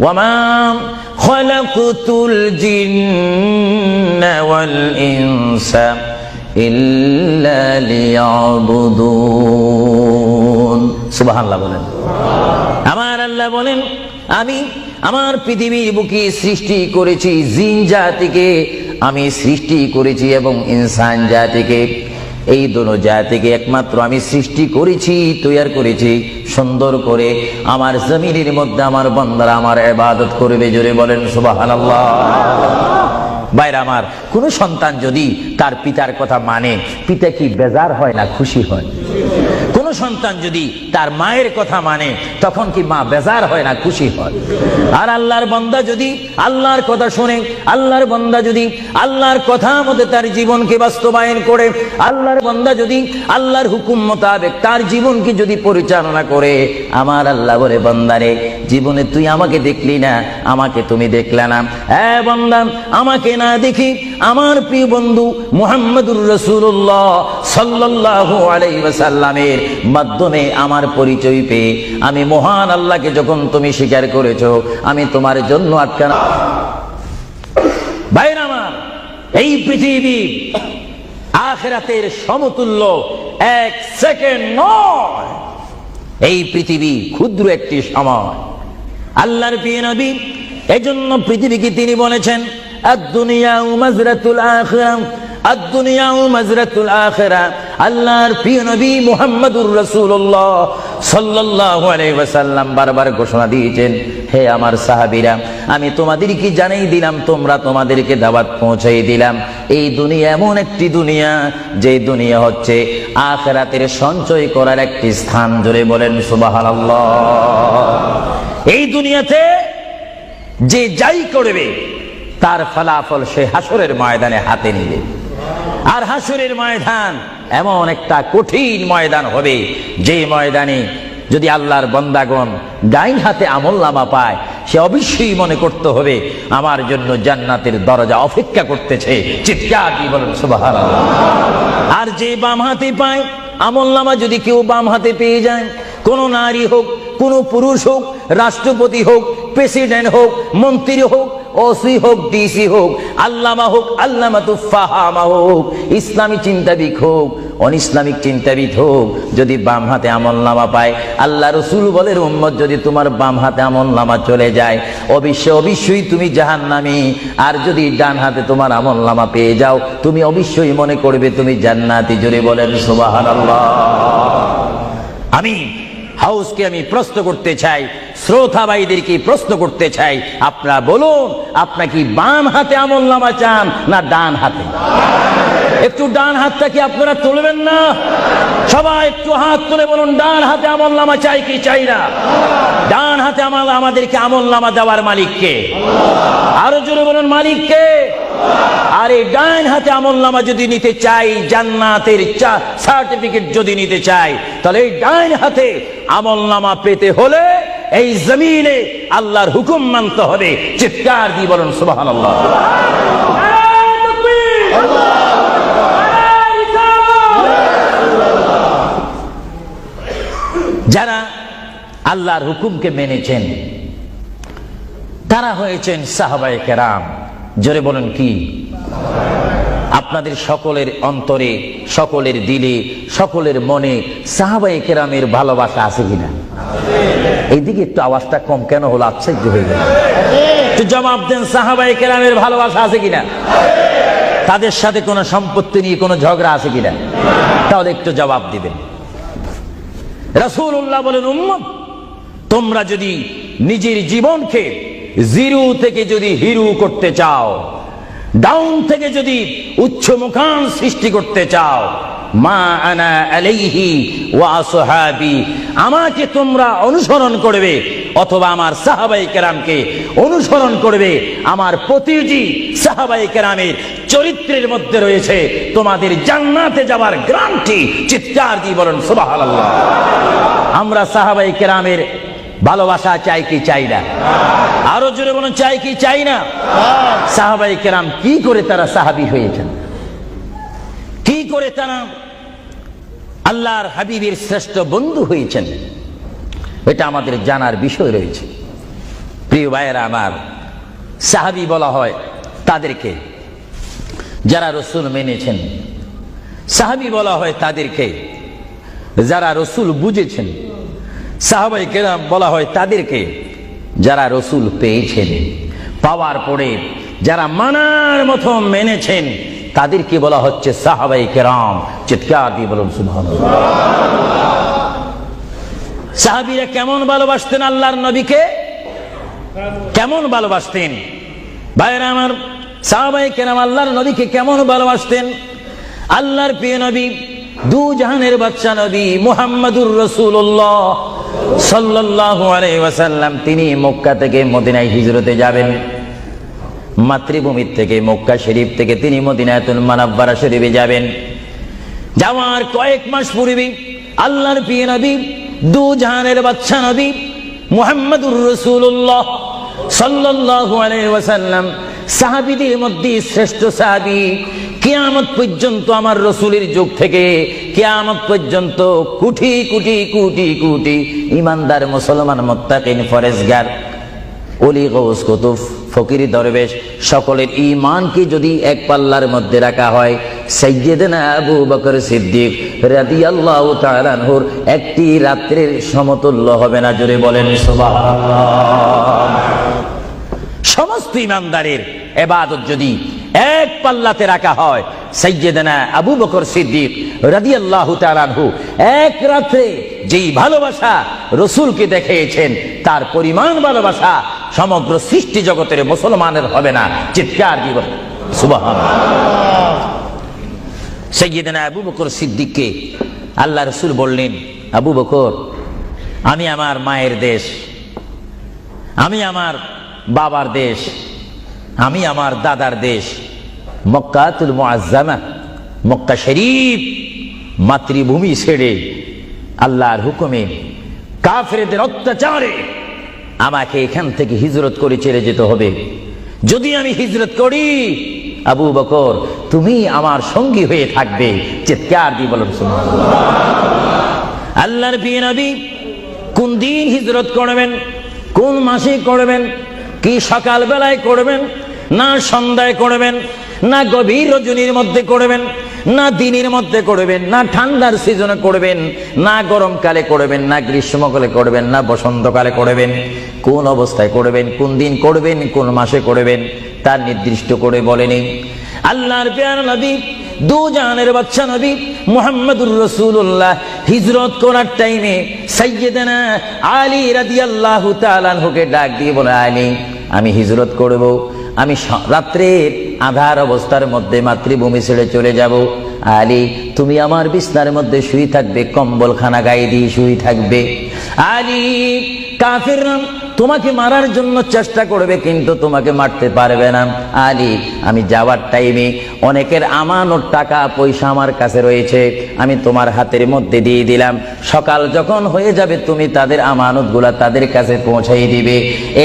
ওয়ামা খালাকতুল জিন্না ওয়াল ইনসা ইল্লা লিয়াবুদুন। সুবহানাল্লাহ বলেন। আমার আল্লাহ বলেন, আমি আমার পৃথিবীর বুকে সৃষ্টি করেছি জিন জাতিকে, আমি সৃষ্টি করেছি এবং ইনসান জাতিকে। এই দুটো জাতিকে একমাত্র আমি সৃষ্টি করেছি, তৈরি করেছি সুন্দর করে। আমার জমিনের মধ্যে আমার বান্দারা আমার ইবাদত করবে। জোরে বলেন সুবহানাল্লাহ। ভাইরা আমার, কোন সন্তান যদি তার পিতার কথা মানে, পিতা কি বেজার হয় না খুশি হয়? কোন সন্তান যদি তার মায়ের কথা মানে, তখন কি মা বেজার হয় না খুশি হয়? আর আল্লাহর বান্দা যদি আল্লাহর কথা শুনে, আল্লাহর বান্দা যদি আল্লাহর কথা মতো তার জীবনকে বাস্তবায়ন করে, আল্লাহর বান্দা যদি আল্লাহর হুকুম মোতাবেক তার জীবনকে যদি পরিচালনা করে, আমার আল্লাহ বলে, বান্দারে জীবনে তুই আমাকে দেখলি না, আমাকে তুমি দেখলে না। হ্যাঁ বান্দা, আমাকে না দেখি আমার প্রিয় বন্ধু মুহাম্মদুর রাসূলুল্লাহ সাল্লাল্লাহু আলাইহি ওয়াসাল্লামের মাধ্যমে আমার পরিচয় পেয়ে আমি মহান আল্লাহকে যখন তুমি স্বীকার করেছো, আমি তোমার জন্য আটকানা। ভাইরা আমার, এই পৃথিবী আখিরাতের সমতুল্য 1 সেকেন্ড নয়। এই পৃথিবী ক্ষুদ্র একটি সময়। আল্লাহর প্রিয় নবী এজন্য পৃথিবীকে তিনি বলেছেন, আদ-দুনিয়া মাজরাতুল আখিরাহ, আদ-দুনিয়া মাজরাতুল আখিরাহ। আল্লাহর প্রিয় নবী মুহাম্মদুর রাসূলুল্লাহ সাল্লাল্লাহু আলাইহি ওয়াসাল্লাম বারবার ঘোষণা দিয়েছেন, হে আমার সাহাবীরা, আমি তোমাদেরকে জানাই দিলাম, তোমরা তোমাদেরকে দাওয়াত পৌঁছাই দিলাম, এই দুনিয়া এমন একটি দুনিয়া, যে দুনিয়া হচ্ছে আখিরাতের সঞ্চয় করার একটি স্থান। জোরে বলেন সুবহানাল্লাহ। এই দুনিয়াতে যে যাই করবে তার ফলাফল সে হাসরের ময়দানে হাতে নিবে। আর হাসরের ময়দান এমন একটা কঠিন ময়দান হবে, যে ময়দানে যদি আল্লাহর বান্দাগণ ডাইন হাতে আমলনামা পায়, সে অবশ্যই মনে করতে হবে আমার জন্য জান্নাতের দরজা অপেক্ষা করতেছে। চিৎকার দিয়ে বলেন সুবহানাল্লাহ। আর যে বাম হাতে পায় আমলনামা, যদি কেউ বাম হাতে পেয়ে যায়, কোন নারী হোক, কোন পুরুষ হোক, রাষ্ট্রপতি হোক, প্রেসিডেন্ট হোক, মন্ত্রী হোক, ওসি হোক, ডিসি হোক, আল্লামা হোক, আল্লামাতুল ফাহামা হোক, ইসলামী চিন্তাবিদ হোক, অনিসলামিক চিন্তাবিদ হোক, যদি বাম হাতে আমলনামা পায়, আল্লাহ রাসূল বলেন, উম্মত যদি তোমার বাম হাতে আমলনামা চলে যায়, অবশ্যই তুমি জাহান্নামী। আর যদি ডান হাতে তোমার আমলনামা পেয়ে যাও, তুমি অবশ্যই মনে করবে তুমি জান্নাতি। জোরে বলেন সুবহানাল্লাহ। আমি হাউসকে আমি প্রশ্ন করতে চাই, শ্রোতা ভাইদেরকে প্রশ্ন করতে চাই, আপনারা বলুন, আপনারা কি বাম হাতে আমলনামা চান না ডান হাতে? একটু ডান হাতটা কি আপনারা তুলবেন না? সবাই একটু হাত তুলে বলুন, ডান হাতে আমলনামা চাই কি চাই না? ডান হাতে আমাদেরকে আমলনামা দেওয়ার মালিককে? আরো জোরে বলুন, মালিককে। আর এই ডান হাতে আমলনামা যদি নিতে চাই, জান্নাতের সার্টিফিকেট যদি নিতে চাই, তাহলে এই ডান হাতে আমলনামা পেতে হলে এই জমিনে আল্লাহর হুকুম মানতে হবে। চিৎকার দিয়ে বলুন সুবহানাল্লাহ। যারা আল্লাহর হুকুমকে মেনেছেন তারা হয়েছেন সাহাবায়ে কেরাম। জোরে বলুন কি? আপনাদের সকলের অন্তরে, সকলের দিলে, সকলের মনে সাহাবায়ে কেরামের ভালোবাসা আছে কিনা? এইদিকে একটু আওয়াজটা কম কেন হলো, আশ্চর্য হয়ে গেল। একটু জবাব দেন, সাহাবায়ে কেরামের ভালোবাসা আছে কিনা? তাদের সাথে কোনো সম্পত্তি নিয়ে কোনো ঝগড়া আছে কিনা? তাহলে একটু জবাব দিবেন। রাসূলুল্লাহ বলেন, উম্মত তোমরা যদি নিজের জীবনকে জিরো থেকে যদি হিরো করতে চাও, ডাউন থেকে যদি উচ্চ মুকাম সৃষ্টি করতে চাও, মা আনা আলাইহি ওয়া আসহাবি, আমাকে তোমরা অনুসরণ করবে অথবা আমার সাহাবায়ে কেরামকে অনুসরণ করবে। আমার প্রতিটি সাহাবায়ে কেরামের চরিত্রের মধ্যে রয়েছে তোমাদের জান্নাতে যাওয়ার গ্যারান্টি। চিৎকার দিয়ে বলেন সুবহানাল্লাহ। আমরা সাহাবায়ে কেরামের ভালোবাসা চাই কি চাই না? আরো জোরে বলেন, চাই কি চাই না? সাহাবায়ে কেরাম কি করে তারা সাহাবী হয়েছেন, কি করে তারা আল্লাহর হাবিবের শ্রেষ্ঠ বন্ধু হয়েছেন, এটা আমাদের জানার বিষয় রয়েছে। প্রিয় ভাইয়েরা আমার, সাহাবী বলা হয় তাদেরকে যারা রসুল মেনেছেন, সাহাবী বলা হয় তাদেরকে যারা রসুল বুঝেছেন, সাহাবায়ে কেরাম বলা হয় তাদেরকে যারা রসুল পেয়েছেন, পাওয়ার পরে যারা মানার মতো মেনেছেন, তাদেরকে বলা হচ্ছে সাহাবায়ে কেরাম। চিৎকার দিয়ে বলুন সুবহানাল্লাহ। সাহাবীরা কেমন ভালোবাসতেন আল্লাহর নবীকে, কেমন ভালোবাসতেন? ভাইরা আমার, সাহাবায়ে কেরাম আল্লাহর নবীকে কেমন ভালোবাসতেন? আল্লাহর প্রিয় নবী, দু জাহানের বাদশা নবী মুহাম্মাদুর রাসূলুল্লাহ সাল্লাল্লাহু আলাইহি ওয়াসাল্লাম, তিনি মক্কা থেকে মদিনায় হিজরতে যাবেন। মাতৃভূমি থেকে মক্কা শরীফ থেকে তিনি মদিনাতুল মুনাওয়ারা শরীফে যাবেন। যাওয়ার কয়েক মাস পূর্বে আল্লাহর প্রিয় নবী, দু জাহানের বাদশা নবী মুহাম্মাদুর রাসূলুল্লাহ সাল্লাল্লাহু আলাইহি ওয়াসাল্লাম, সাহাবীদের মধ্যে শ্রেষ্ঠ সাহাবী, কিয়ামত পর্যন্ত আমার রসুলের যুগ থেকে কিয়ামত পর্যন্ত কোটি কোটি কোটি কোটি ইমানদার মুসলমান মুত্তাকিন ফরেজগার ওলি গৌস কুতুব ফকির দরবেশ সকলের ঈমানকে যদি এক পাল্লার মধ্যে রাখা হয়, সাইয়্যিদনা আবু বকর সিদ্দিক রাদিয়াল্লাহু তাআলা আনহুর একটি রাত্রির সমতুল্য হবে না। জোরে বলেন সুবহানাল্লাহ। সমস্ত ঈমানদারের ইবাদত যদি এক পাল্লাতে রাখা হয়, সাইয়্যিদনা আবু বকর সিদ্দিক রাদিয়াল্লাহু তাআলা আনহু এক রাত্রে যেই ভালোবাসা রসুলকে দেখিয়েছেন, তার পরিমাণ ভালোবাসা সমগ্র সৃষ্টি জগতের মুসলমানের হবে না। চিৎকার দিব সুবহানাল্লাহ। সাইয়্যিদনা আবু বকর সিদ্দিককে আল্লাহ রসুল বললেন, আবু বকর, আমি আমার মায়ের দেশ, আমি আমার বাবার দেশ, আমি আমার দাদার দেশ মক্কাতুল মুআজ্জামা, মক্কা শরীফ মাতৃভূমি ছেড়ে আল্লাহর হুকুমে কাফেরদের অত্যাচারে আমাকে এখান থেকে হিজরত করে চলে যেতে হবে। যদি আমি হিজরত করি, আবু বকর তুমি আমার সঙ্গী হয়ে থাকবে। চিৎকার দিয়ে বলুন সুবহানাল্লাহ। আল্লাহর প্রিয় নবী কোন দিন হিজরত করবেন, কোন মাসে করবেন, কি সকাল বেলায় করবেন, না সন্ধ্যায় করবেন, না গভীর রজনীর মধ্যে করবেন, না দিনের মধ্যে করবেন, না ঠান্ডার সিজনে করবেন, না গরমকালে করবেন, না গ্রীষ্মকালে করবেন, না বসন্তকালে করবেন, কোন অবস্থায় করবেন, কোন দিন করবেন, কোন মাসে করবেন, তার নির্দিষ্ট করে বলেনি। আল্লাহর প্রিয় নবী, দু জাহানের বাদশা নবী মুহাম্মাদুর রাসূলুল্লাহ হিজরত করার টাইমে সাইয়্যিদানা আলী রাদিয়াল্লাহু তাআলা আনহুকে ডাক দিয়ে বলে, আলী, আমি হিজরত করব, আমি রাত্রের আধার অবস্থার মধ্যে মাতৃভূমি ছেড়ে চলে যাব। আলী, তুমি আমার বিছনার মধ্যে শুয়ে থাকবে, কম্বলখানা গায়ে দিয়ে শুয়ে থাকবে। আলী, কাফেররা তোমাকে মারার জন্য চেষ্টা করবে, কিন্তু তোমাকে মারতে পারবে না। আলী, আমি যাওয়ার টাইমে অনেকের আমানত টাকা পয়সা আমার কাছে রয়েছে, আমি তোমার হাতের মধ্যে দিয়ে দিলাম। সকাল যখন হয়ে যাবে, তুমি তাদের আমানতগুলা তাদের কাছে পৌঁছাই দিবে।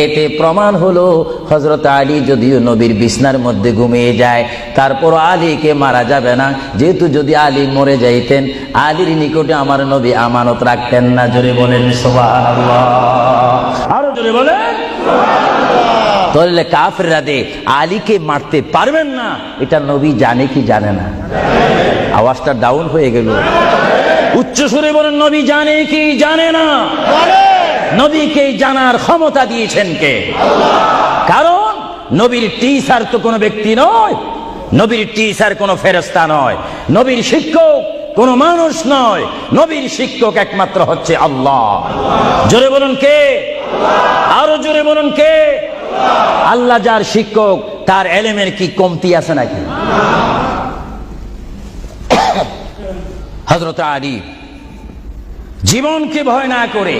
এতে প্রমাণ হলো হযরত আলী যদিও নবীর বিছনার মধ্যে ঘুমিয়ে যায়, তারপর আলীকে মারা যাবে না, যেহেতু যদি আলী মরে যাইতেন, আলীর নিকটে আমার নবী আমানত রাখতেন না। জোরে বলেন সুবহানাল্লাহ। আরো জোরে বলেন সুবহানাল্লাহ। তাহলে কাফেররা আলীকে মারতে পারবেন না, এটা নবী জানে কি জানে না? আওয়াজটা ডাউন হয়ে গেল। উচ্চ সুরে বলেন, নবী জানে কি জানে না? নবীকে জানার ক্ষমতা দিয়েছেন কে? কারণ নবীর টিচার তো কোনো ব্যক্তি নয়, নবীর টিচার কোনো ফেরেশতা নয়, নবীর শিক্ষক কোনো মানুষ নয়, নবীর শিক্ষক একমাত্র হচ্ছে আল্লাহ। জোরে বলুন কে? আরো জোরে বলুন কে? আল্লাহ যার শিক্ষক, তার এলেমের কি কমতি আছে নাকি? হযরত আলী জীবনকে ভয় না করে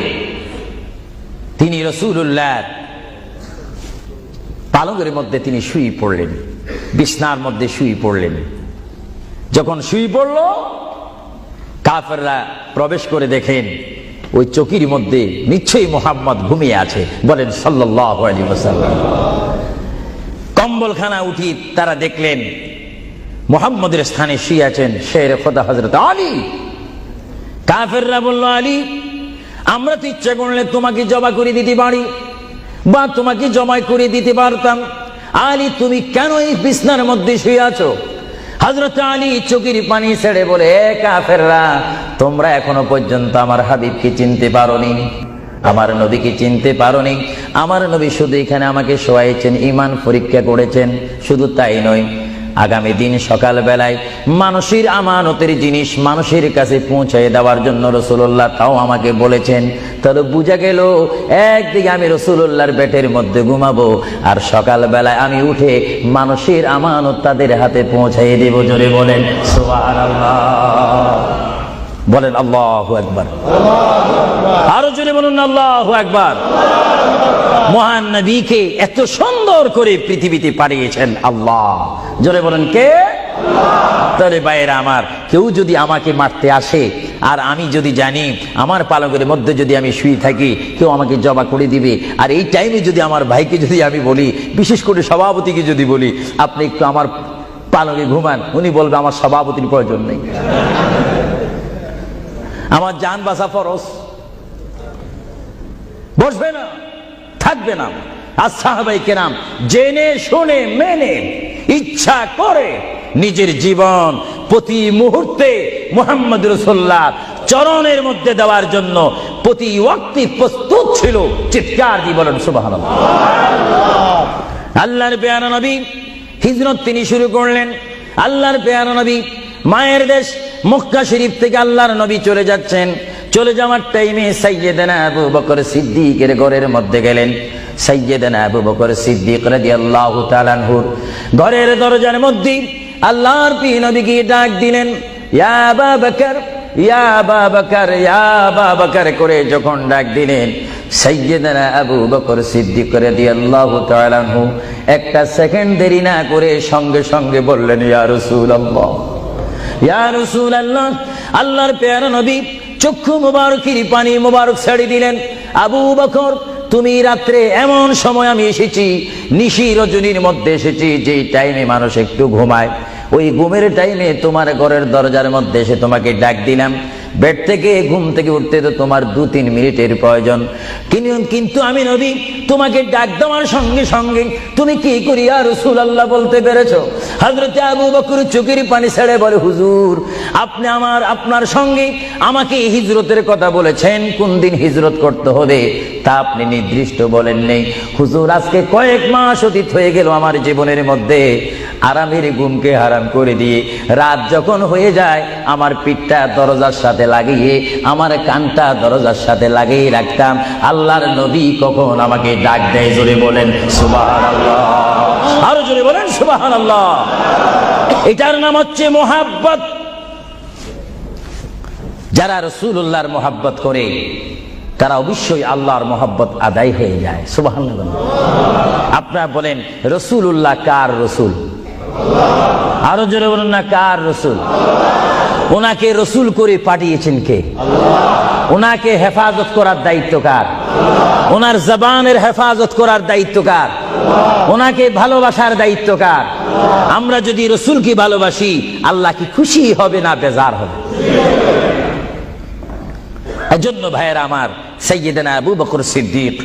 তিনি রাসূলুল্লাহ পালঙ্কের মধ্যে তিনি শুয়ে পড়লেন, বিছনার মধ্যে শুয়ে পড়লেন। যখন শুয়ে পড়ল, কাফেররা প্রবেশ করে দেখেন ওই চকির মধ্যে নিশ্চয়ই মুহাম্মদ ঘুমিয়ে আছে। বলেন সাল্লাল্লাহু আলাইহি ওয়াসাল্লাম। কম্বলখানা উঠি তারা দেখলেন মুহাম্মদের স্থানে শুয়ে আছেন শের খোদা হযরত আলী। কাফেররা বলল, আলী, আমরা তো ইচ্ছা করলে তোমাকে জবা করে দিতে পারি বা তোমাকে জমাই করে দিতে পারতাম। আলী, তুমি কেন এই বিছনার মধ্যে শুয়ে আছো? হযরত আলী চোখের পানি ছেড়ে বলে, কাফেররা, তোমরা এখনো পর্যন্ত আমার হাবিবকে চিনতে পারোনি, আমার নবীকে চিনতে পারোনি। আমার নবী শুধু এখানে আমাকে শোয়াইছেন, ঈমান পরীক্ষা করেছেন। শুধু তাই নয়, আগামী দিন সকাল বেলায় মানুষের আমানতের জিনিস মানুষের কাছে পৌঁছে দেওয়ার জন্য রাসূলুল্লাহ তাও আমাকে বলেছেন। তাহলে বুঝা গেল, একদিকে আমি রাসূলুল্লাহর পেটের মধ্যে ঘুমাবো, আর সকাল বেলায় আমি উঠে মানুষের আমানত তাদের হাতে পৌঁছাই দেব। জোরে বলেন সুবহানাল্লাহ। বলেন আল্লাহু আকবার। আরো জোরে বলুন আল্লাহু আকবার। মহান নবীকে এত সুন্দর করে পৃথিবীতে পাঠিয়েছেন আল্লাহ। জোরে বলেন কে? তাহলে ভাইয়েরা আমার, কেউ যদি আমাকে মারতে আসে আর আমি যদি জানি আমার পালকের মধ্যে যদি আমি শুয়ে থাকি, কেউ আমাকে জবা করে দিবে, আর এই টাইমে যদি আমার ভাইকে যদি আমি বলি, বিশেষ করে সভাপতিকে যদি বলি, আপনি একটু আমার পালকে ঘুমান, উনি বলবে আমার সভাপতির প্রয়োজন নেই, আমার জান বাঁচা ফরজ, বসবে না, থাকবে না। আর সাহাবায়ে কেরাম জেনে শুনে মেনে ইচ্ছা করে নিজের জীবন প্রতি মুহূর্তে মুহাম্মদ রাসূলুল্লাহ চরণের মধ্যে দেওয়ার জন্য প্রতি ওয়াক্তে প্রস্তুত ছিল। চিৎকার দিয়ে বলেন সুবহানাল্লাহ। আল্লাহর পেয়ারা নবী হিজরত তিনি শুরু করলেন। আল্লাহর পেয়ারা নবী মায়ের দেশ মক্কা শরীফ থেকে আল্লাহর নবী চলে যাচ্ছেন। চলে যাওয়ার টাইমে সাইয়্যিদানা আবু বকর সিদ্দিকের ঘরের মধ্যে গেলেন। সাইয়্যিদানা আবু বকর সিদ্দিক রাদিয়াল্লাহু তাআলা আনহুর ঘরের দরজার মধ্যে আল্লাহর প্রিয় নবীকে ডাক দিলেন, ইয়া আবু বকর, ইয়া আবু বকর, ইয়া আবু বকর করে যখন ডাক দিলেন, সাইয়্যিদানা আবু বকর সিদ্দিক রাদিয়াল্লাহু তাআলা আনহু একটা সেকেন্ড দেরি না করে সঙ্গে সঙ্গে বললেন, ইয়া রাসূলুল্লাহ, ইয়া রাসূলুল্লাহ। আল্লাহর প্যারা নবী চক্ষু মুবারকের পানি মুবারক ছেড়ে দিলেন, আবু বকর, তুমি রাত্রে এমন সময় আমি এসেছি, নিশি রজনীর মধ্যে এসেছি, যে টাইমে মানুষ একটু ঘুমায়, ওই ঘুমের টাইমে তোমার ঘরের দরজার মধ্যে এসে তোমাকে ডাক দিলাম। বেড থেকে ঘুম থেকে উঠতে তো তোমার 2-3 মিনিটের প্রয়োজন, কিন্তু আমি নবী তোমাকে ডাক দেওয়ার সঙ্গে সঙ্গে তুমি কি করি ইয়া রাসূলুল্লাহ বলতে পেরেছো? হযরত আবু বকর চোখের পানি ছেড়ে বলে, হুজুর, আপনি আপনার সঙ্গে আমাকে হিজরতের কথা বলেছেন, কোন দিন হিজরত করতে হবে তা আপনি নির্দিষ্ট বলেন নেই। হুজুর, আজকে কয়েক মাস অতীত হয়ে গেল আমার জীবনের মধ্যে আরামের ঘুমকে হারাম করে দিয়ে রাত যখন হয়ে যায় আমার পিঠটা দরজার সাথে লাগিয়ে আমার কানটা দরজার সাথে লাগিয়ে রাখতাম। আল্লাহর নবী কখন আমাকে ডাক দেয়, জোরে বলেন সুবহানাল্লাহ। আরো জোরে বলেন সুবহানাল্লাহ। এটার নাম হচ্ছে মোহাব্বত। যারা রাসূলুল্লাহর মোহাব্বত করে তারা অবশ্যই আল্লাহর মোহাব্বত আদায় হয়ে যায়। সুবহানাল্লাহ। আপনারা বলেন রাসূলুল্লাহ কার রাসূল? আরো জোরে বলুন না, কার রাসূল? ওনাকে রাসূল করে পাঠিয়েছেন কে? ওনাকে হেফাজত করার দায়িত্ব কার? ওনার জবানের হেফাজত করার দায়িত্ব কার? ওনাকে ভালোবাসার দায়িত্ব কার? আমরা যদি রাসূলকে ভালোবাসি, আল্লাহ কি খুশি হবে না বেজার হবে? এজন্য ভাইয়েরা আমার, সাইয়্যিদানা আবু বকর সিদ্দিক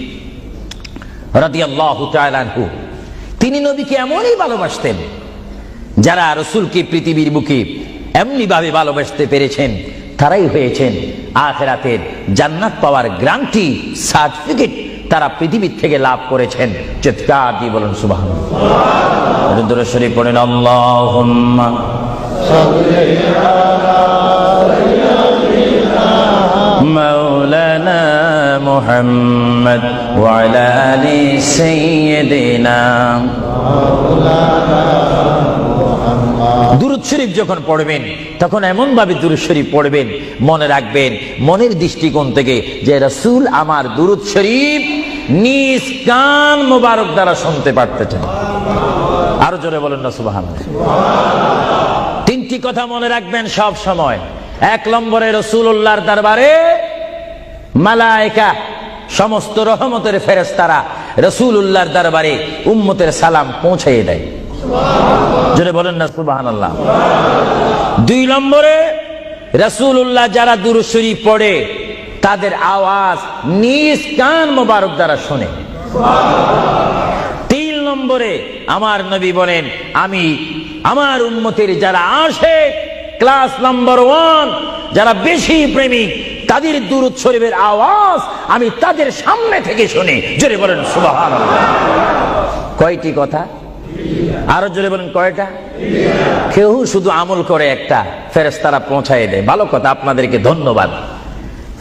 রাদিয়াল্লাহু তাআলা আনহু তিনি নবীকে এমনই ভালোবাসতেন, যারা রাসূলকে পৃথিবীর বুকে এমনি ভাবে ভালোবাসতে পেরেছেন তারাই হয়েছেন আখিরাতের জান্নাত পাওয়ার গ্যারান্টি সার্টিফিকেট তারা পৃথিবীর থেকে লাভ করেছেন। চিৎকার দিয়ে বলুন সুবহানাল্লাহ। দরুদ শরীফ পড়েন আল্লাহুম্মা মাওলানা মুহাম্মদ ওয়া আলা আলি সাইয়্যিদিনা। দুরূদ শরীফ যখন পড়বেন তখন এমন ভাবে দুরূদ শরীফ পড়বেন, মনে রাখবেন মনের দৃষ্টিকোণ থেকে যে রাসূল আমার দুরূদ শরীফ নিজ কান মোবারক দ্বারা শুনতে পারতেছেন। আরো জোরে বলেন না সুবহানাল্লাহ। তিনটি কথা মনে রাখবেন সব সময়। এক নম্বরে রাসূলুল্লাহর দরবারে মালায়েকা সমস্ত রহমতের ফেরেশতারা রাসূলুল্লাহর দরবারে উম্মতের সালাম পৌঁছিয়ে দেয়। জোরে বলেন না সুবহানাল্লাহ। দুই নম্বরে রাসূলুল্লাহ যারা দুরূদ শরীফ পড়ে তাদের আওয়াজ নিজ কান মোবারক দ্বারা শুনে। তিন নম্বরে আমার নবী বলেন আমি আমার উম্মতের যারা আশিক ক্লাস নাম্বার 1 যারা বেশি প্রেমিক তাদের দুরূদ শরীফের আওয়াজ আমি তাদের সামনে থেকে শুনি। জোরে বলেন সুবহানাল্লাহ। কয়টি কথা? আরো জোরে বলেন কয়টা? কেউ শুধু আমল করে একটা, ফেরেশতারা পৌঁছায় দেয়। ভালো কথা, আপনাদেরকে ধন্যবাদ।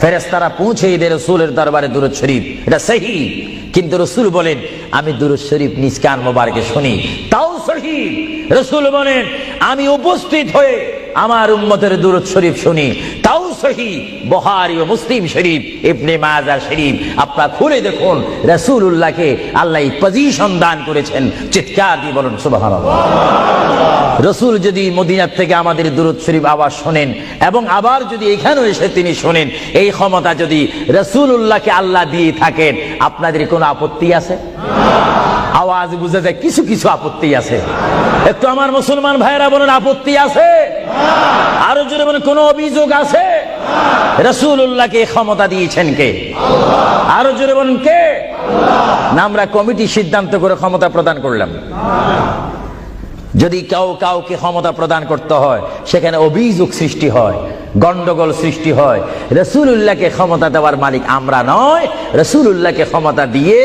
ফেরেশতারা পৌঁছেই দেয় রাসূলের দরবারে দুরূদ শরীফ, এটা সহিহ। কিন্তু রাসূল বলেন আমি দুরূদ শরীফ নিজ কান মোবারকে শুনি, তাও সহিহ। রাসূল বলেন আমি উপস্থিত হয়ে আমার উম্মতের দুরূদ শরীফ শুনি, তাও সহিহ। বুখারী ও মুসলিম শরীফ, ইবনে মাজাহ শরীফ আপনারা খুলে দেখুন। রাসূলুল্লাহকে আল্লাহ পজিশন দান করেছেন। চিৎকার দিয়ে বলুন সুবহানাল্লাহ। রাসূল যদি মদিনা থেকে আমাদের দুরূদ শরীফ আওয়াজ শোনেন এবং আবার যদি এখানেও এসে তিনি শোনেন, এই ক্ষমতা যদি রাসূলুল্লাহকে আল্লাহ দিয়ে থাকেন, আপনাদের কোনো আপত্তি আছে? আওয়াজ বুঝে যায় কিছু কিছু আপত্তি আছে। একটু আমার মুসলমান ভাইরা বলেন আপত্তি আছে? আরো জোরে বলেন কোন অভিযোগ আছে? রাসূলুল্লাহকে ক্ষমতা দিয়েছেন কে? আরো জোরে বলেন কে? না আমরা কমিটি সিদ্ধান্ত করে ক্ষমতা প্রদান করলাম? যদি কাউকে ক্ষমতা প্রদান করতে হয় সেখানে অভিযোগ সৃষ্টি হয়, গন্ডগোল সৃষ্টি হয়। রাসূলুল্লাহকে ক্ষমতা দেওয়ার মালিক আমরা নয়। রাসূলুল্লাহকে ক্ষমতা দিয়ে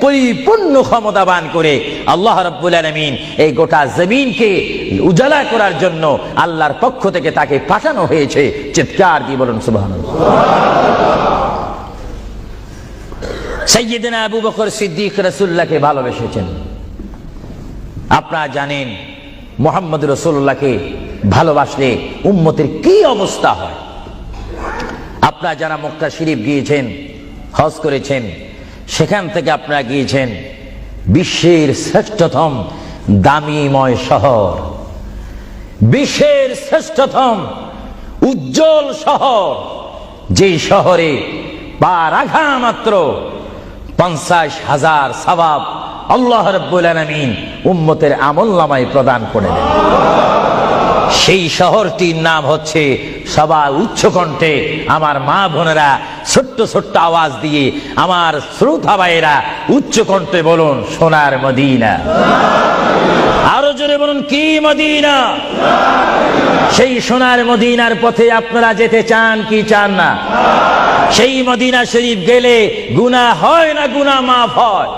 পরিপূর্ণ ক্ষমতাবান করে আল্লাহ রাব্বুল আলামিন এই গোটা জমিনকে উজালা করার জন্য আল্লাহর পক্ষ থেকে তাকে পাঠানো হয়েছে। চিৎকার দিয়ে বলুন সুবহানাল্লাহ। সাইয়্যিদনা আবু বকর সিদ্দিক রাসূলুল্লাহকে ভালোবেসেছেন। আপনারা জানেন মুহাম্মদ রাসূলুল্লাহকে ভালোবাসলে উম্মতের কি অবস্থা হয়। আপনারা যারা মক্কা শরীফ গিয়েছেন, হজ করেছেন, সেখান থেকে আপনারা গিয়েছেন বিশ্বের শ্রেষ্ঠতম দামিময় শহর, বিশ্বের শ্রেষ্ঠতম উজ্জ্বল শহর, যেই শহরে পা রাখা মাত্র 50,000 সওয়াব আল্লাহ রাব্বুল আলামিন উম্মতের আমলনামায় প্রদান করে দেন। সেই শহরটির নাম হচ্ছে, সবাই উচ্চ কণ্ঠে আমার মা বোনেরা ছোট্ট ছোট্ট আওয়াজ দিয়ে আমার শ্রোতা ভাইয়েরা উচ্চ কণ্ঠে বলুন সোনার মদিনা। আরো জোরে বলুন কি মদিনা? সেই সোনার মদিনার পথে আপনারা যেতে চান কি চান না? সেই মদিনা শরীফ গেলে গুনাহ হয় না গুনাহ মাফ হয়?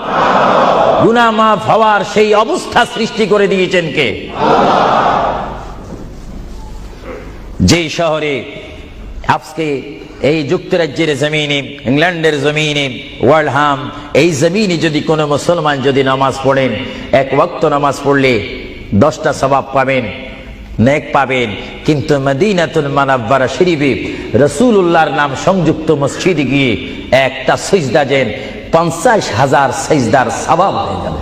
গুনাহ মাফ হওয়ার সেই অবস্থা সৃষ্টি করে দিয়েছেন কে? যেই শহরে আজকে এই যুক্তরাজ্যের জমিনে, ইংল্যান্ডের জমিনে, ওয়ার্ল্ডহাম এই জমিনে যদি কোনো মুসলমান যদি নামাজ পড়েন, এক ওয়াক্ত নামাজ পড়লে 10টা সওয়াব পাবেন, নেক পাবেন। কিন্তু মদিনাতুল মুনাওয়ারা শরীফে রাসূলুল্লাহর নাম সংযুক্ত মসজিদে গিয়ে একটা সিজদা দেন 50,000 সিজদার সওয়াব হয়ে যাবে।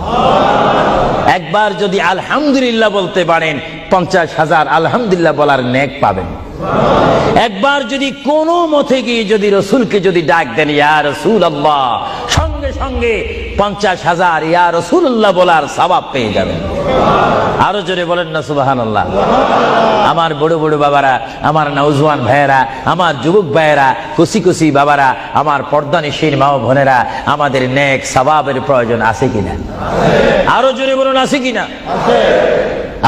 একবার যদি আলহামদুলিল্লাহ বলতে পারেন 50,000 আলহামদুলিল্লাহ বলার নেক পাবেন। একবার যদি কোনো মতে গিয়ে যদি রাসূলকে যদি ডাক দেন ইয়া রাসূলুল্লাহ, সঙ্গে সঙ্গে 50,000 ইয়া রাসূলুল্লাহ বলার সওয়াব পেয়ে যাবেন। আরো জোরে বলেন না সুবহানাল্লাহ। আমার বড় বড় বাবারা, আমার নওজোয়ান ভাইয়েরা, আমার যুবক ভাইয়েরা, কুসি কুসি বাবারা, আমার পর্দানিশীন মা ও বোনেরা, আমাদের নেক সওয়াবের প্রয়োজন আছে কিনা? আরো জোরে বলুন আছে কিনা?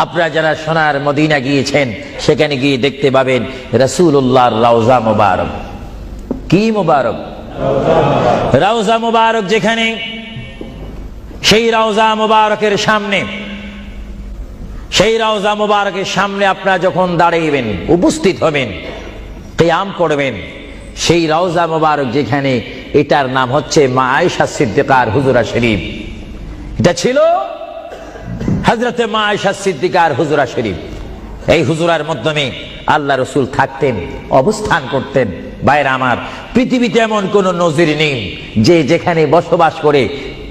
আপনারা যারা সোনার মদিনা গিয়েছেন সেখানে গিয়ে দেখতে পাবেন রাসূলুল্লাহর রওজা মুবারক। কি মুবারক? রওজা মুবারক। যেখানে সেই রওজা মুবারকের সামনে, সেই রওজা মুবারকের সামনে আপনারা যখন দাঁড়াইবেন, উপস্থিত হবেন, কিয়াম করবেন, সেই রওজা মুবারক যেখানে, এটার নাম হচ্ছে মা আয়েশা সিদ্দিকার হুজরা শরীফ। এটা ছিল হযরতে মা আয়েশা সিদ্দিকার হুজরা শরীফ। এই হুজরার মাধ্যমে আল্লাহ রাসূল থাকতেন, অবস্থান করতেন। ভাইরা আমার, পৃথিবীতে এমন কোন নজির নেই যে যেখানে বসবাস করে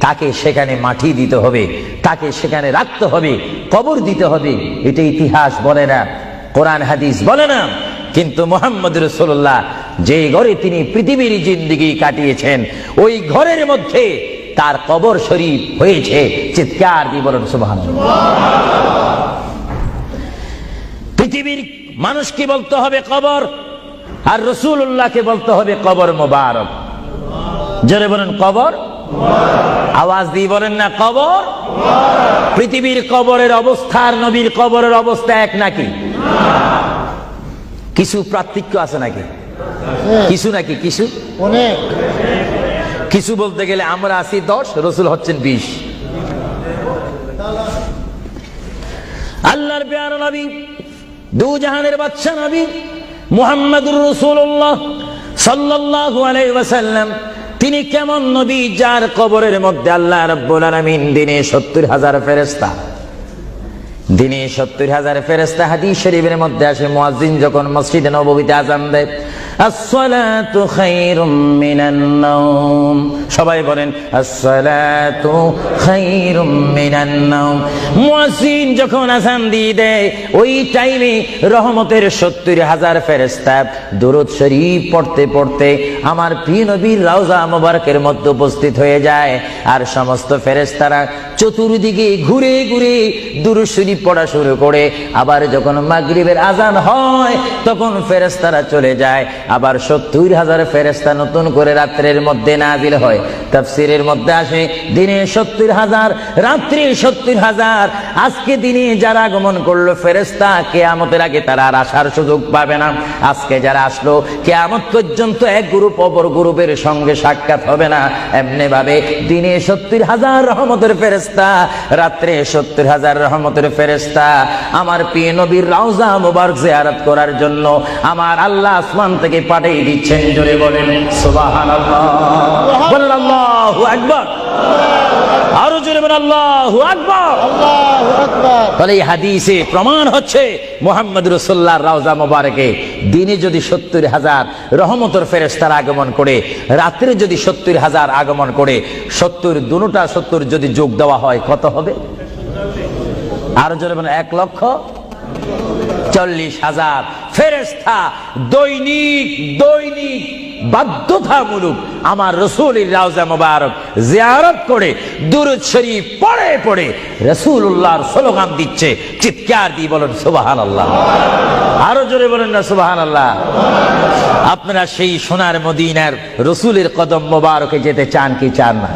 তাকে সেখানে মাটি দিতে হবে, তাকে সেখানে রাখতে হবে, কবর দিতে হবে। এটা ইতিহাস বলে না, কোরআন হাদিস বলে না। কিন্তু মুহাম্মদ রাসূলুল্লাহ যে ঘরে তিনি পৃথিবীর জিন্দেগি কাটিয়েছেন, ওই ঘরের মধ্যে তার কবর শরীফ হয়েছে। চিৎকার দিয়ে বলুন সুবহানাল্লাহ। পৃথিবীর মানুষকে বলতে হবে কবর, আর রাসূলুল্লাহকে বলতে হবে কবর মোবারক। জোরে বলেন কবর, আওয়াজ দিয়ে বলেন না কবর। পৃথিবীর কবরের অবস্থা আর নবীর কবরের অবস্থা এক নাকি? কিছু পার্থক্য আছে নাকি? কিছু নাকি? কিছু অনেক। কিছু বলতে গেলে আমরা আছি 10, রাসূল হচ্ছেন 20। আল্লাহর প্যারা নবী, দু জাহানের বাদশা নবী মুহাম্মদুর রাসূলুল্লাহ সাল্লাল্লাহু আলাইহি ওয়াসাল্লাম, তিনি কেমন নবী যার কবরের মধ্যে আল্লাহ রাব্বুল আলামিন দিনে 70,000 ফেরেশতা, দিনে 70,000 ফেরেশতা। হাদিস শরীফের মধ্যে আসে মুয়াজ্জিন যখন মসজিদে নববীতে আযান দেয়, আসসালাতু খায়রুম মিনান নাওম, সবাই বলেন আসসালাতু খায়রুম মিনান নাওম। মুয়াজ্জিন যখন আযান দিয়ে দেয়, ওই টাইমে রহমতের 70,000 ফেরেশতা দুরূদ শরীফ পড়তে পড়তে আমার প্রিয় নবীর রওজা মুবারকের মধ্যে উপস্থিত হয়ে যায়। আর সমস্ত ফেরেশতারা চতুর্দিকে ঘুরে ঘুরে দুরূদ শরীফ পড়া শুরু করে। আবার যখন মাগরিবের আযান হয়, তখন ফেরেশতারা চলে যায়। আবার 70,000 ফেরেশতা নতুন করে রাত্রের মধ্যে নাজিল হয়। তাফসীরের মধ্যে আসে দিনে 70,000, রাত্রে 70,000। আজকে দিনে যারা আগমন করলো ফেরেশতা, কিয়ামতের আগে তারা আর আসার সুযোগ পাবে না। আজকে যারা আসলো, কিয়ামত পর্যন্ত এক গ্রুপ অপর গ্রুপের সঙ্গে সাক্ষাৎ হবে না। এমনি ভাবে দিনে 70,000 রহমতের ফেরেশতা, রাত্রে 70,000 রহমতের ফেরেশতা আমার প্রিয় নবীর রওজা মুবারক জিয়ারত করার জন্য আমার আল্লাহ আসমান থেকে পাঠিয়ে দিচ্ছেন। জোরে বলেন সুবহানাল্লাহ, বলেন আল্লাহু আকবার, আরো জোরে বলেন আল্লাহু আকবার, আল্লাহু আকবার। তাহলে এই হাদিসে প্রমাণ হচ্ছে মুহাম্মদ রাসূলুল্লাহর রওজা মুবারকে দিনে যদি 70,000 রহমতের ফেরেশতারা আগমন করে, রাত্রে যদি 70,000 আগমন করে, 70 দুটোটা 70 যদি যোগ দেওয়া হয় কত হবে? আরো জোরে বলেন 1,40,000 ফেরেশতা দৈনিক দৈনিক বাধ্যতামূলক আমার রাসূলের রওজা মুবারক জিয়ারত করে দুরূদ শরীফ পড়ে পড়ে রাসূলুল্লাহর স্লোগান দিচ্ছে। চিৎকার দিয়ে বলেন সুবহানাল্লাহ, আরো জোরে বলেন না সুবহানাল্লাহ। আপনারা সেই সোনার মদিনার রাসূলের কদম মোবারকে যেতে চান কি চান না?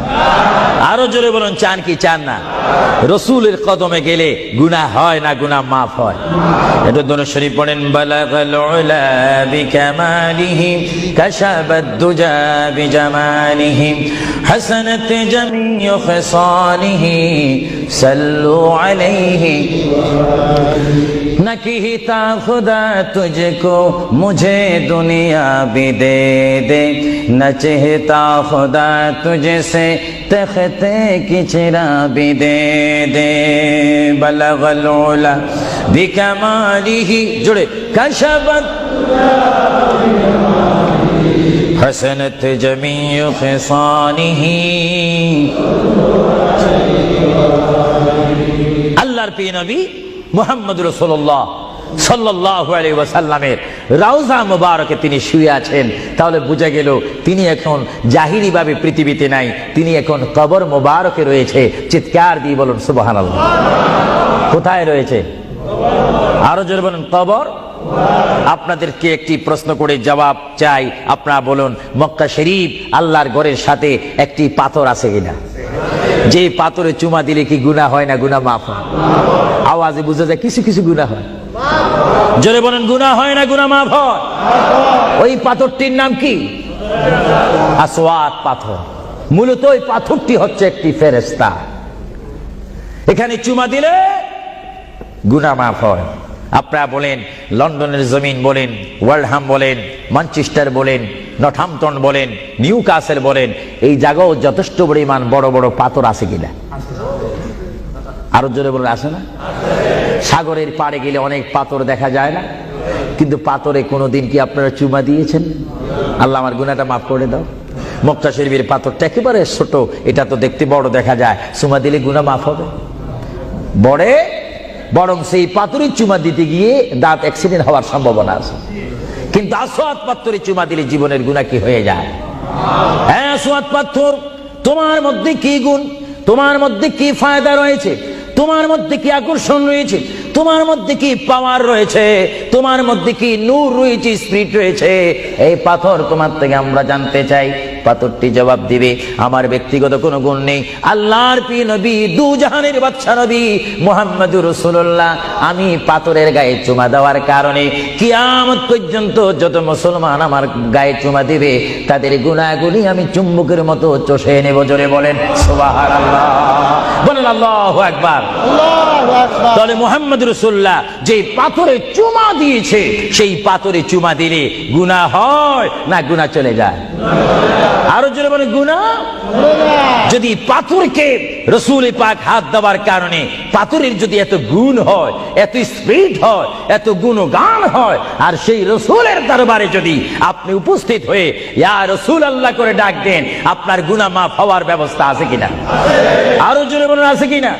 আরো জোরে বলেন চান কি চান না? রাসূলের কদমে গেলে গুনাহ হয় না, গুনাহ মাফ হয়। এটা দরুদ শরীফ পড়েন, বালাগাল উলা বিকামালিহি কাশাবাদ দুজা বিজামালিহি হাসানাত জামিউ খিসালিহি সাল্লু আলাইহি নকিতা খুদা তুঝকো মুঝে দুনিয়া भी दे दे न चाहता खुदा तुझसे तख्ते की चिरा भी दे दे बलगल उला बिकमालिही जुड़े कशबत हसनत जमीउ खिसानिही। আল্লাহর প্রিয় নবী মুহাম্মদ রাসূলুল্লাহ সাল্লাল্লাহু আলাইহি ওয়াসাল্লামের রওজা মুবারকে তিনি শুয়ে আছেন। তাহলে বোঝা গেল তিনি এখন জাহিরি ভাবে পৃথিবীতে নাই, তিনি এখন কবর মুবারকে রয়েছে। চিৎকার দিয়ে বলুন সুবহানাল্লাহ। কোথায় রয়েছে? আরো জোরে বলুন কবর। আপনাদেরকে একটি প্রশ্ন করে জবাব চাই, আপনারা বলুন মক্কা শরীফ আল্লাহর ঘরের সাথে একটি পাথর আছে কিনা? যে পাথরে চুমা দিলে কি গুনাহ হয় না গুনাহ মাফ হয়? আওয়াজে বুঝা যায় কিছু কিছু গুনাহ হয়। জোরে বলেন, গুনাহ হয় না গুনাহ মাফ হয়? ওই পাথরটির নাম কি? আসওয়াদ পাথর। মূলত ওই পাথরটি হচ্ছে একটি ফেরেশতা। এখানে চুমা দিলে গুনাহ মাফ হয়। আপনারা বলেন, লন্ডনের জমিন বলেন, ওয়ার্ল্ডহাম বলেন, ম্যানচেস্টার বলেন, নর্থহ্যাম্পটন বলেন, নিউ কাসেল বলেন, এই জায়গাও যথেষ্ট পরিমাণ বড় বড় পাথর আছে কিনা? আরো জোরে বলে, আছে না? সাগরের পাড়ে গেলে অনেক পাথর দেখা যায় না? কিন্তু পাথরে কোনোদিন কি আপনারা চুমা দিয়েছেন? আল্লাহ আমার গুনাহটা মাফ করে দাও। মক্কা শরীফের পাথরটা একেবারে ছোট, এটা তো দেখতে বড় দেখা যায়, চুমা দিলে গুনাহ মাফ হবে? বরং সেই পাথরের চুমা দিতে গিয়ে দাঁত অ্যাক্সিডেন্ট হওয়ার সম্ভাবনা আছে। কিন্তু আসওয়াদ পাথরে চুমা দিলে জীবনের গুনাহ কি হয়ে যায়? হ্যাঁ, আসওয়াদ পাথর, তোমার মধ্যে কি গুণ, তোমার মধ্যে কি ফায়দা রয়েছে, তোমার মধ্যে কি আকর্ষণ রয়েছে, তোমার মধ্যে কি পাওয়ার রয়েছে, তোমার মধ্যে কি নূর রয়েছে, স্পিরিট রয়েছে, এই পাথর তোমার থেকে আমরা জানতে চাই। পাথরটি জবাব দিবে, আমার ব্যক্তিগত কোনো গুণ নেই, আল্লাহর প্রিয় নবী, দু জাহানের বাদশা নবী মুহাম্মদুর রাসূলুল্লাহ, আমি পাথরের গায়ে চুমা দেওয়ার কারণে কিয়ামত পর্যন্ত যত মুসলমান আমার গায়ে চুমা দিবে তাদের গুনাহগুলি আমি চুম্বকের মতো চষে নেব। জোরে বলেন সুবহানাল্লাহ, বলেন আল্লাহু আকবার। তাহলে মুহাম্মদ রাসূলুল্লাহ যে পাথরে চুমা দিয়েছে, সেই পাথরে চুমা দিলে গুনাহ হয় না গুনাহ চলে যায়? আরো জোরে বলেন, গুনাহ। যদি পাথরকে রাসূল পাক হাত দেওয়ার কারণে পাথরের যদি এত গুণ হয়, এত স্পিরিট হয়, এত গুণগান হয়, আর সেই রাসূলের দরবারে যদি আপনি উপস্থিত হয়ে ইয়া রাসূলুল্লাহ করে ডাক দেন, আপনার গুনাহ মাফ হওয়ার ব্যবস্থা আছে কিনা? আরো জোরে বলেন, আছে কিনা?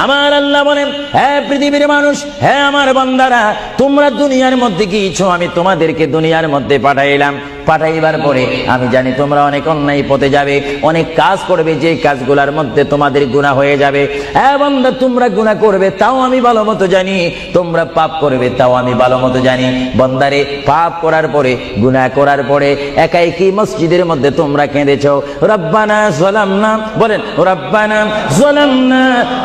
আমার আল্লাহ বলেন, হ্যাঁ পৃথিবীর মানুষ, হ্যাঁ আমার বান্দারা, তোমরা দুনিয়ার মধ্যে গিয়েছো, আমি তোমাদেরকে দুনিয়ার মধ্যে পাঠাইলাম। পাঠাইবার পরে আমি জানি তোমরা অনেক অন্যায় পথে যাবে, অনেক কাজ করবে, যে কাজগুলোর মধ্যে তোমাদের গুনাহ হয়ে যাবে। হ্যাঁ বান্দা, তোমরা গুনাহ করবে তাও আমি ভালো মতো জানি, তোমরা পাপ করবে তাও আমি ভালো মতো জানি। বান্দারে, পাপ করার পরে, গুনাহ করার পরে একাই কি মসজিদের মধ্যে তোমরা কেঁদেছো, রব্বানা যালামনা, বলেন রব্বানা যালামনা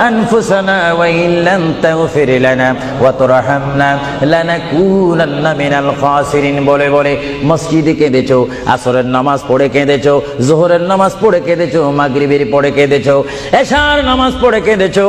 আনফুসানা ওয়া ইল্লাম তাগফির লানা ওয়া তুরহামনা লানাকুনান্না মিনাল খাসিরিন বলে বলে মসজিদে কেঁদেছো, আসরের নামাজ পড়ে কেঁদেছো, যোহরের নামাজ পড়ে কেঁদেছো, মাগরিবের পড়ে কেঁদেছো, এশার নামাজ পড়ে কেঁদেছো।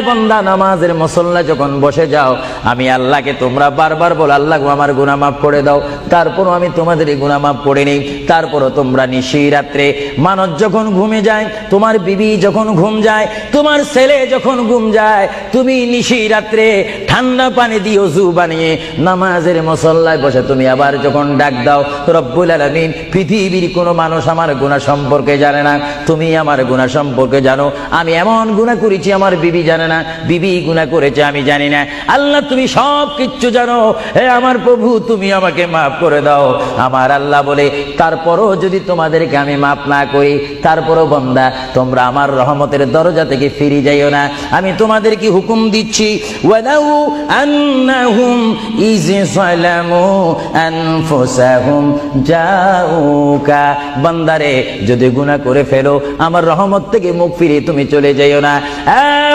বান্দা, নামাজের মুসল্লা যখন বসে যাও, আমি আল্লাহকে তোমরা বারবার বলো, আল্লাহ আমার গুনাহ মাফ করে দাও, তারপরও আমি তোমাদের গুনাহ মাফ করে নেই। তারপরও তোমরা নিশি রাত্রে, মানুষ যখন ঘুমে যায়, তোমার বিবি যখন ঘুম যায়, তোমার ছেলে যখন ঘুম যায়, তুমি নিশি রাত্রে ঠান্ডা পানি দিয়ে ওযু বানিয়ে নামাজের মুসল্লায় বসে তুমি আবার যখন ডাক দাও, রব্বুল আলামিন, পৃথিবীর কোনো মানুষ আমার গুনাহ সম্পর্কে জানে না, তুমি আমার গুনাহ সম্পর্কে জানো। আমি এমন গুনাহ করেছি আমার বিবি জানে না, বিবি গুনাহ করেছে আমি জানি না। আল্লাহ, তুমি সব কিচ্ছু জানো, হে আমার প্রভু, তুমি আমাকে মাফ করে দাও। আমার আল্লাহ বলে, তারপরও যদি তোমাদেরকে আমি মাফ না করি, তারপরও বান্দা, তোমরা আমার রহমতের দরজা থেকে ফিরে যাইও না। আমি তোমাদেরকে হুকুম দিচ্ছি, ওয়ালাউ আন্নাহুম ইয যালামু আনফুসাহুম জাউকা, বান্দারে, যদি গুনাহ করে ফেলো, আমার রহমত থেকে মুখ ফিরে তুমি চলে যাইও না।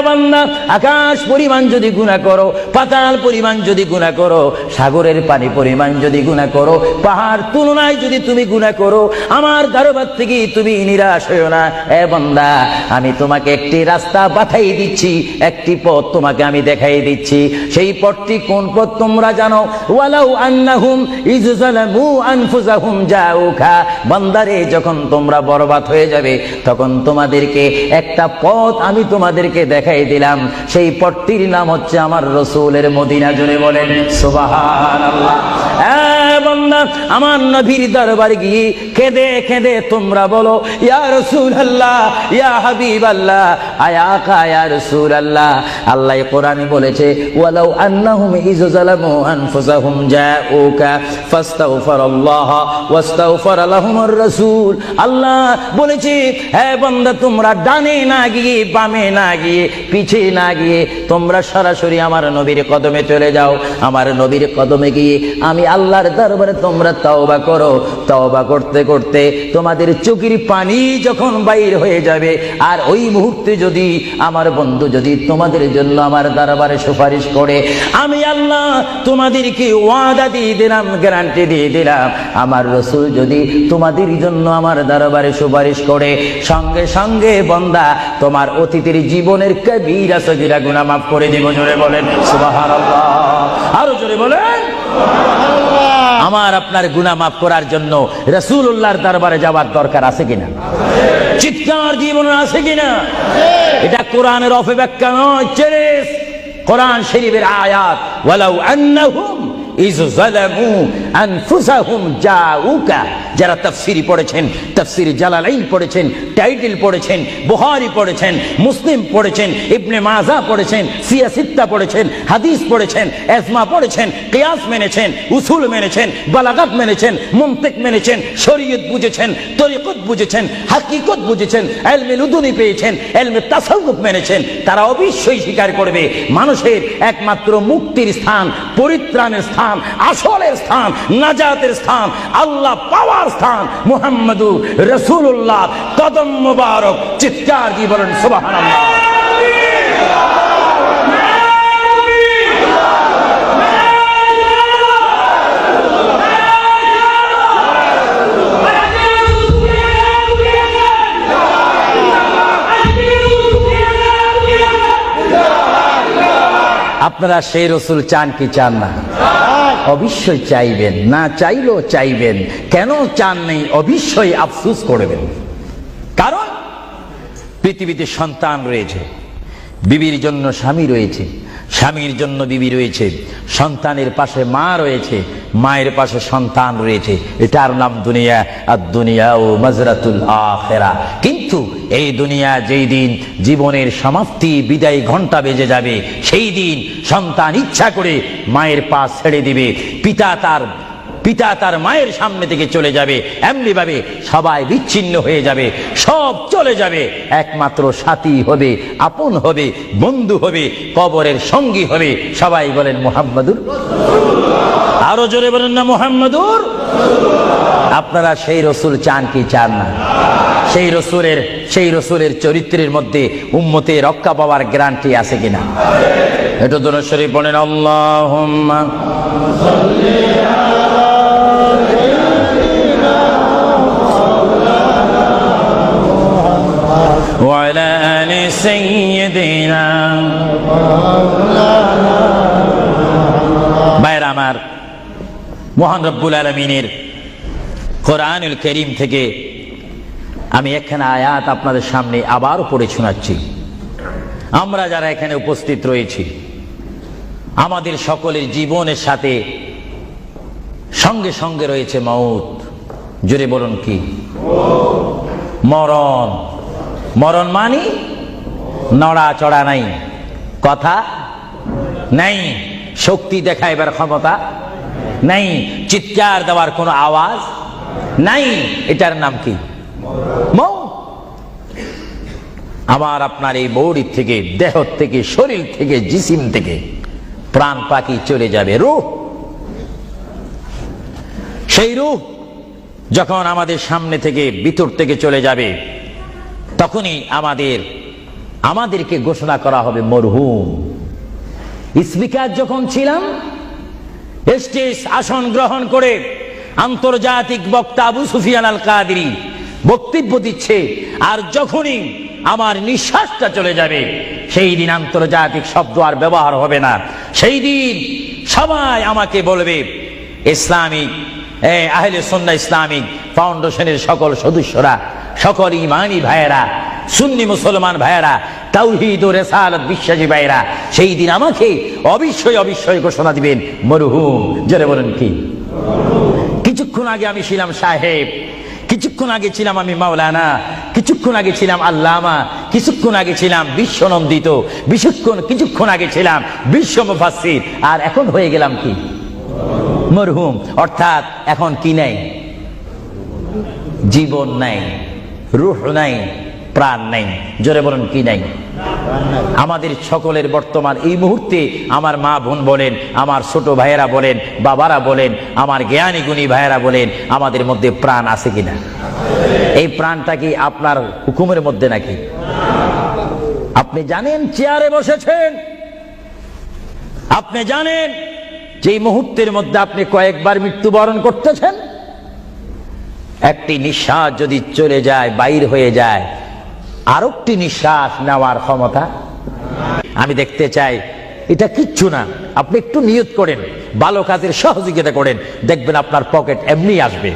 বান্দা, আকাশ পরিমাণ যদি গুনাহ করো, পাতাল পরিমাণ যদি গুনাহ করো, সাগরের পানি পরিমাণ যদি গুনাহ করো, পাহাড় তুলনায় যদি তুমি গুনাহ করো, আমার দরবার থেকে তুমি নিরাশ হইও না। বান্দা, আমি তোমাকে একটি রাস্তা বাতাই দিচ্ছি, একটি পথ তোমাকে আমি দেখাই দিচ্ছি। সেই পথটি কোন পথ তোমরা জানো? ওয়ালাউ আন্নাহুম ইয যালামু আনফুসাহুম জাউকা, বান্দারে, যখন তোমরা বরবাদ হয়ে যাবে, তখন তোমাদেরকে একটা পথ আমি তোমাদেরকে দেখাই দিলাম। সেই পথটির নাম হচ্ছে আমার রাসূলের মদিনা। জোরে বলেন সুবহানাল্লাহ। বান্দা, আমার নবীর দরবারে গিয়ে কেঁদে কেঁদে তোমরা বলো, ইয়া রাসূলুল্লাহ, ইয়া হাবিবাল্লাহ, আয়াকা ইয়া রাসূলুল্লাহ। আল্লাহ কোরআনে বলেছে, ওয়ালাউ আন্নাহুম ইয যালামু আনফুসাহুম জাউকা ফাস্তাগফিরুল্লাহ ওয়াস্তাগফার লাহুমুর রাসূল। আল্লাহ বলেছে, হে বান্দা, তোমরা ডানে না গিয়ে, বামে না গিয়ে, পিছে না গিয়ে, তোমরা সরাসরি আমার নবীর কদমে চলে যাও। আমার নবীর কদমে গিয়ে আমি আল্লাহর দরবারে তোমরা তওবা করো। তওবা করতে করতে তোমাদের চোখের পানি যখন বাইর হয়ে যাবে, আর ওই মুহূর্তে যদি আমার বন্ধু যদি তোমাদের জন্য আমার দরবারে সুপারিশ করে, আমি আল্লাহ তোমাদেরকে ওয়াদা দিয়ে দিলাম, গ্যারান্টি দিয়ে দিলাম, আমার রাসূল যদি তোমাদের জন্য আমার দরবারে সুপারিশ করে, সঙ্গে সঙ্গে বান্দা তোমার অতীতের জীবনের কবিরা সগীরা গুনাহ মাফ করে দিব। জোরে বলেন সুবহানাল্লাহ, আরো জোরে বলেন। আমার আপনার গুনাহ মাফ করার জন্য রাসূলুল্লাহর দরবারে যাওয়ার দরকার আছে কিনা? চিৎকার জীবন আছে কিনা? এটা কোরআনের অপব্যাখ্যা নয়, চেরেস কোরআন শরীফের আয়াত। ওয়ালাউ আন্নাহুম ইয যালামু আনফুসাহুম জাউকা, যারা তাফসীর পড়েছেন, তাফসীর জালালাইন পড়েছেন, টাইটেল পড়েছেন, বুখারী পড়েছেন, মুসলিম পড়েছেন, ইবনে মাজাহ পড়েছেন, সিয়াসিত্তা পড়েছেন, হাদিস পড়েছেন, ইজমা পড়েছেন, কিয়াস মেনেছেন, উসুল মেনেছেন, বালাগাত মেনেছেন, মুনতিক মেনেছেন, শরীয়ত বুঝেছেন, তরিকত বুঝেছেন, হাকিকত বুঝেছেন, ইলমে লুদুনি পেয়েছেন, ইলমে তাসাউফ মেনেছেন, তারা অবশ্যই স্বীকার করবে মানুষের একমাত্র মুক্তির স্থান, পরিত্রাণের স্থান, আসলের স্থান, নাজাতের স্থান, আল্লাহ পাওয়ার স্থান মুহাম্মদুর রাসূলুল্লাহ কদম মুবারক। চিৎকার দিয়ে বলেন সুবহানাল্লাহ। আপনারা সেই রাসূল চান কি চান না? অবশ্যই চাইবেন, না চাইলেও চাইবেন। কেন চান নেই? অবশ্যই আফসোস করবেন। কারণ পৃথিবীতে সন্তান রয়েছে, বিবির জন্য স্বামী রয়েছে, স্বামীর জন্য বিবি রয়েছে, সন্তানের পাশে মা রয়েছে, মায়ের পাশে সন্তান রয়েছে। এটার নাম দুনিয়া। আর দুনিয়া ও মাজরাতুল আখিরা। কিন্তু এই দুনিয়া যেই দিন জীবনের সমাপ্তি, বিদায় ঘন্টা বেজে যাবে, সেই দিন সন্তান ইচ্ছা করে মায়ের পা ছেড়ে দিবে, পিতা তার মায়ের সামনে থেকে চলে যাবে, এমনি ভাবে সবাই বিচ্ছিন্ন হয়ে যাবে, সব চলে যাবে। একমাত্র সাথী হবে, আপন হবে, বন্ধু হবে, কবরের সঙ্গী হবে। সবাই বলেন মুহাম্মাদুর। আরো জোরে বলেন না মুহাম্মাদুর। আপনারা সেই রাসূল চান কি চান না? সেই রাসূলের চরিত্রের মধ্যে উম্মতের রক্ষা পাওয়ার গ্যারান্টি আছে কিনা? এটা দরুদ শরীফ বলেন, আল্লাহুম্মা সাল্লি وعلى آل سيدنا। ভাইরা আমার, মহান রব্বুল আলামিনের কোরআনুল কারীম থেকে আমি একখানা আয়াত আপনাদের সামনে আবার পড়ে শোনাচ্ছি। আমরা যারা এখানে উপস্থিত রয়েছি, আমাদের সকলের জীবনের সাথে সঙ্গে সঙ্গে রয়েছে মওত। জোরে বলুন কি? মরণ। মরণ মানে নড়াচড়া নাই, কথা নাই, শক্তি দেখাইবার ক্ষমতা নাই, চিৎকার দেওয়ার কোনো আওয়াজ নাই। এটার নাম কি? মওত। আমার আপনার এই বডি থেকে, দেহ থেকে, শরীর থেকে, জিসিম থেকে প্রাণ পাখি চলে যাবে, রূহ। সেই রূহ যখন আমাদের সামনে থেকে, ভিতর থেকে চলে যাবে, তখনই আমাদেরকে ঘোষণা করা হবে মরহুম। স্পিকার যখন ছিলাম, স্টেজ আসন গ্রহণ করে আন্তর্জাতিক বক্তা আবু সুফিয়ান আল কাদেরী বক্তব্য দিচ্ছে, আর যখনই আমার নিঃশ্বাসটা চলে যাবে, সেই দিন আন্তর্জাতিক শব্দ আর ব্যবহার হবে না। সেই দিন সবাই আমাকে বলবে, ইসলামিক আহলে সুন্নাহ ইসলামিক ফাউন্ডেশনের সকল সদস্যরা, সকল ইমানি ভাইয়েরা, সুন্নি মুসলমান ভাইয়েরা, তাওহীদ ও রিসালাত বিশ্বাসী ভাইয়েরা, সেই দিন আমাকে অবশ্যই ঘোষণা দিবেন মরহুম। যারা বলেন কি? কিছুক্ষণ আগে আমি ছিলাম সাহেব, কিছুক্ষণ আগে ছিলাম আমি মাওলানা, কিছুক্ষণ আগে ছিলাম আল্লামা, কিছুক্ষণ আগে ছিলাম বিশ্বনন্দিত, কিছুক্ষণ আগে ছিলাম বিশ্ব মুফাসসির, আর এখন হয়ে গেলাম কি? মরহুম। অর্থাৎ এখন কি নাই? জীবন নাই, রূহ নাই, প্রাণ নাই। জোরে বলুন কি নাই? আমাদের সকলের বর্তমান এই মুহূর্তে আমার মা বোন বলেন, আমার ছোট ভাইয়েরা বলেন, বাবারা বলেন, আমার জ্ঞানী গুণী ভাইয়েরা বলেন, আমাদের মধ্যে প্রাণ আছে কিনা? এই প্রাণটা কি আপনার হুকুমের মধ্যে নাকি? আপনি জানেন চেয়ারে বসেছেন, আপনি জানেন যে মুহূর্তের মধ্যে আপনি কয়েকবার মৃত্যুবরণ করতেছেন। একটি নিঃশ্বাস যদি চলে যায়, বাইর হয়ে যায়, আরেকটি নিঃশ্বাস নেওয়ার ক্ষমতা। আমি দেখতে চাই, এটা কিচ্ছু না, আপনি একটু নিয়ত করেন, ভালো কাজের সহযোগিতা করেন, দেখবেন আপনার পকেট এমনি আসবে।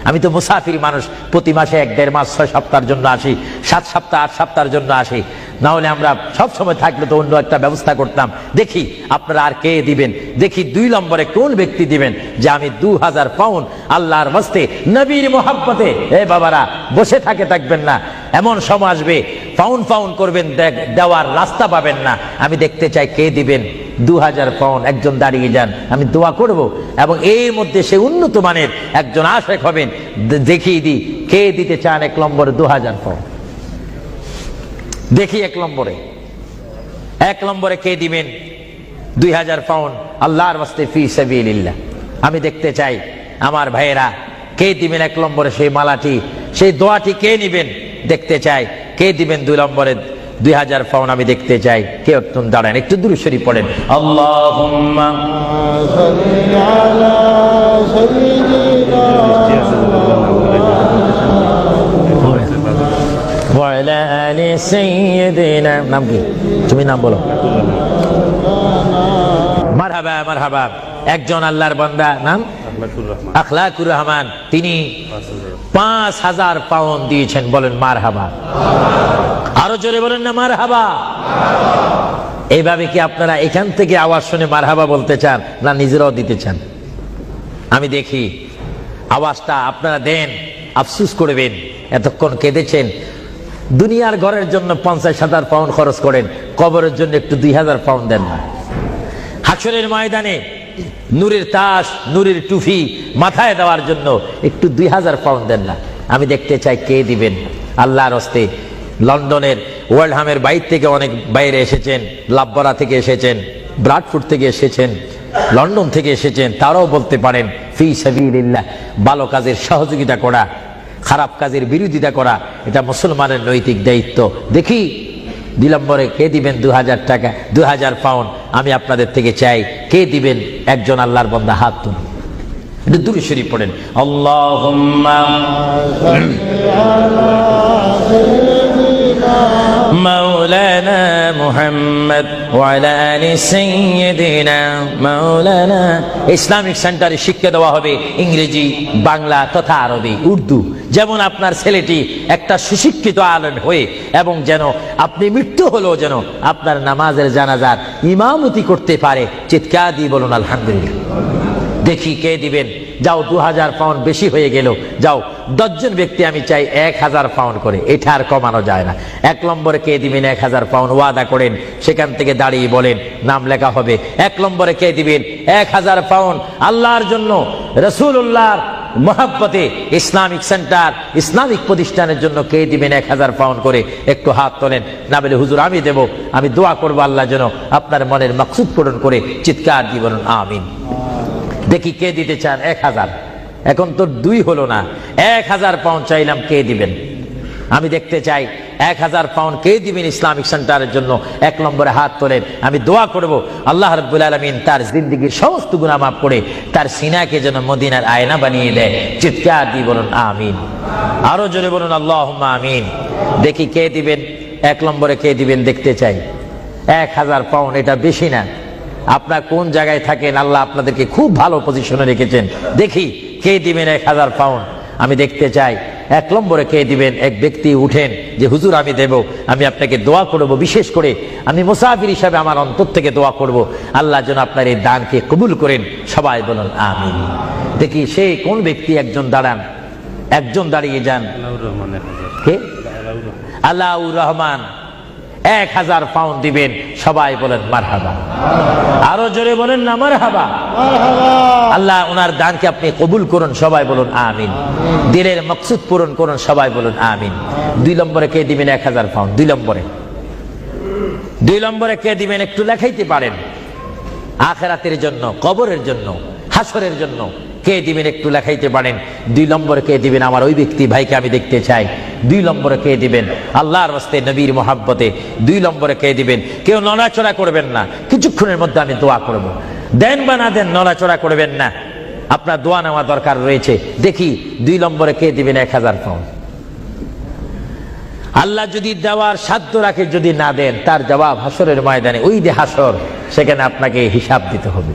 আমি তো মুসাফির মানুষ, প্রতি মাসে 1-1.5 মাস 6 সপ্তাহের জন্য আসি, 7 সপ্তাহ 8 সপ্তাহের জন্য আসি। না হলে আমরা সব সময় থাকলে তো অন্য একটা ব্যবস্থা করতাম। দেখি আপনারা আর কে দিবেন, দেখি 2 নম্বরে কোন ব্যক্তি দিবেন যে আমি 2000 পাউন্ড আল্লাহর ওয়াস্তে নবীর মোহাব্বতে। এ বাবারা, বসে থাকবেন না, এমন সময় আসবে পাউন্ড পাউন্ড করবেন, দেওয়ার রাস্তা পাবেন না। আমি দেখতে চাই কে দিবেন 2000 পাউন্ড। একজন দাঁড়িয়ে যান, আমি দোয়া করব, এবং এর মধ্যে সে উন্নত মানের একজন আশেক হবেন। দেখিয়ে দিই কে দিতে চান 1 নম্বরে 2000 পাউন্ড। দেখি 1 নম্বরে কে দিবেন 2000 পাউন্ড আল্লাহর ওয়াস্তে ফি সাবিলিল্লাহ। আমি দেখতে চাই আমার ভাইয়েরা কে দিবেন 1 নম্বরে সেই মালাটি, সেই দোয়াটি কে নিবেন দেখতে চাই। কে দিবেন 2 নম্বরে 2000 পাউন্ড? আমি দেখতে চাই কে। একটু দাঁড়ান, একটু দুরূদ শরীফ পড়েন। আল্লাহুম্মা সাল্লি আলা সাইয়্যিদিনা ওয়া আলা আলি সাইয়্যিদিনা। নাম কি? তুমি নাম বলো। মারহাবা মারহাবা। একজন আল্লাহর বান্দা, নাম আখলাকুর রহমান, তিনি 5000 পাউন্ড দিয়েছেন। বলেন মারহাবা। আরো জোরে বলেন না মারহাবা। এইভাবে কি আপনারা এখান থেকে আওয়াজ শুনে মারহাবা বলতে চান, না নিজেরাও দিতে চান? আমি দেখি আওয়াজটা আপনারা দেন, আফসোস করবেন। এতক্ষণ কেঁদেছেন, দুনিয়ার ঘরের জন্য 50,000 পাউন্ড খরচ করেন, কবরের জন্য একটু 2000 পাউন্ড দেন না? হাসরের ময়দানে নূরের তাস, নূরের টুফি মাথায় দেওয়ার জন্য একটু 2000 পাউন্ড দেন না? আমি দেখতে চাই কে দিবেন আল্লাহর হস্তে। লন্ডনের ওয়ার্ল্ডহামের বাইর থেকে অনেক বাইরে এসেছেন, লাভবরা থেকে এসেছেন, ব্রাডফোর্ড থেকে এসেছেন, লন্ডন থেকে এসেছেন। তারাও বলতে পারেন ফি সাবিলিল্লাহ। ভালো কাজের সহযোগিতা করা, খারাপ কাজের বিরোধিতা করা, এটা মুসলমানের নৈতিক দায়িত্ব। দেখি 2 নম্বরে কে দিবেন 2000 টাকা, 2000 পাউন্ড? আমি আপনাদের থেকে চাই কে দিবেন। একজন আল্লাহর বান্দা হাত তুলুন, একটু দুরূদ শরীফ পড়েন। আল্লাহুম্মা মাওলানা মুহাম্মদ ওয়া আলা আলি সাইয়্যিদিনা মাওলানা। ইসলামিক সেন্টারে শিক্ষা দেওয়া হবে ইংরেজি, বাংলা তথা আরবি, উর্দু। যেমন আপনার ছেলেটি একটা সুশিক্ষিত আলেম হয়ে, এবং যেন আপনি মৃত্যু হলেও যেন আপনার নামাজের জানাজার ইমামতি করতে পারে। চিৎকার দিয়ে বলুন আলহামদুলিল্লাহ। দেখি কে দিবেন। যাও 2000 পাউন্ড বেশি হয়ে গেল, যাও 10 জন ব্যক্তি আমি চাই 1000 পাউন্ড করে, এটা আর কমানো যায় না। 1 নম্বরে কে দিবেন 1000 পাউন্ড? ওয়াদা করেন, সেখান থেকে দাঁড়িয়ে বলেন, নাম লেখা হবে। 1 নম্বরে কে দিবেন 1000 পাউন্ড আল্লাহর জন্য, রাসূলুল্লাহর মহব্বতে ইসলামিক সেন্টার, ইসলামিক প্রতিষ্ঠানের জন্য কে দিবেন 1000 পাউন্ড করে? একটু হাত তোলেন। না বলে হুজুর আমি দেব, আমি দোয়া করবো আল্লাহ যেন আপনার মনের মাকসুদ পূরণ করে। চিৎকার দিয়ে বলুন আমিন। দেখি কে দিতে চান 1000। এখন তো 2 হলো না, 1000 পাউন্ড চাইলাম, কে দিবেন? আমি দেখতে চাই 1000 পাউন্ড কে দিবেন ইসলামিক সেন্টারের জন্য? 1 নম্বরে হাত তোলেন। আমি দোয়া করব আল্লাহ রাব্বুল আলামিন তার জিন্দেগীর সমস্ত গুনাহ মাফ করে তার সিনাকে যেন মদিনার আয়না বানিয়ে দেয়। চিৎকার দিয়ে বলুন আমিন। আরো জোরে বলুন আল্লাহুম্মা আমিন। দেখি কে দিবেন 1 নম্বরে কে দিবেন দেখতে চাই। 1000 পাউন্ড এটা বেশি না? আপনার কোন জায়গায় থাকেন, আল্লাহ আপনাদেরকে খুব ভালো পজিশনে রেখেছেন। দেখি কে দিবেন 1000 পাউন্ড? আমি দেখতে চাই 1 নম্বরে কে দিবেন? এক ব্যক্তি উঠেন যে হুজুর আমি দেব, আমি আপনাকে দোয়া করব, বিশেষ করে আমি মুসাফির হিসাবে আমার অন্তর থেকে দোয়া করব আল্লাহ যেন আপনার এই দানকে কবুল করেন। সবাই বলুন আমিন। দেখি সেই কোন ব্যক্তি? একজন দাঁড়ান, একজন দাঁড়িয়ে যান। কে? আলাউর রহমান। 1000 পাউন্ড দিবেন। সবাই বলেন মারহাবা, আরো জোরে বলেন না মারহাবা। আল্লাহ ওনার দানকে আপনি কবুল করুন, সবাই বলুন আমিন। দিলের মকসুদ পূরণ করুন, সবাই বলুন আমিন। 2 নম্বরে কে দিবেন 1000 পাউন্ড? 2 নম্বরে কে দিবেন একটু লেখাইতে পারেন। আখিরাতের জন্য, কবরের জন্য, হাসরের জন্য কে দিবেন একটু লেখাইতে পারেন। 2 নম্বরে কে দিবেন? আমার ওই ব্যক্তি ভাইকে আমি দেখতে চাই। 2 নম্বরে কে দিবেন? আল্লাহর রাস্তায় নবীর মোহাব্বতে। 2 নম্বরে কে দিবেন? কেউ নড়াচড়া করবেন না, কিছুক্ষণের মধ্যে আমি দোয়া করব। দেন বা না দেন, নড়াচড়া করবেন না, আপনার দোয়া নেওয়া দরকার রয়েছে। দেখি 2 নম্বরে কে দিবেন 1000 পাউন্ড? আল্লাহ যদি দেওয়ার সাধ্য রাখে, যদি না দেন তার জবাব হাসরের ময়দানে, ওই যে হাসর, সেখানে আপনাকে হিসাব দিতে হবে।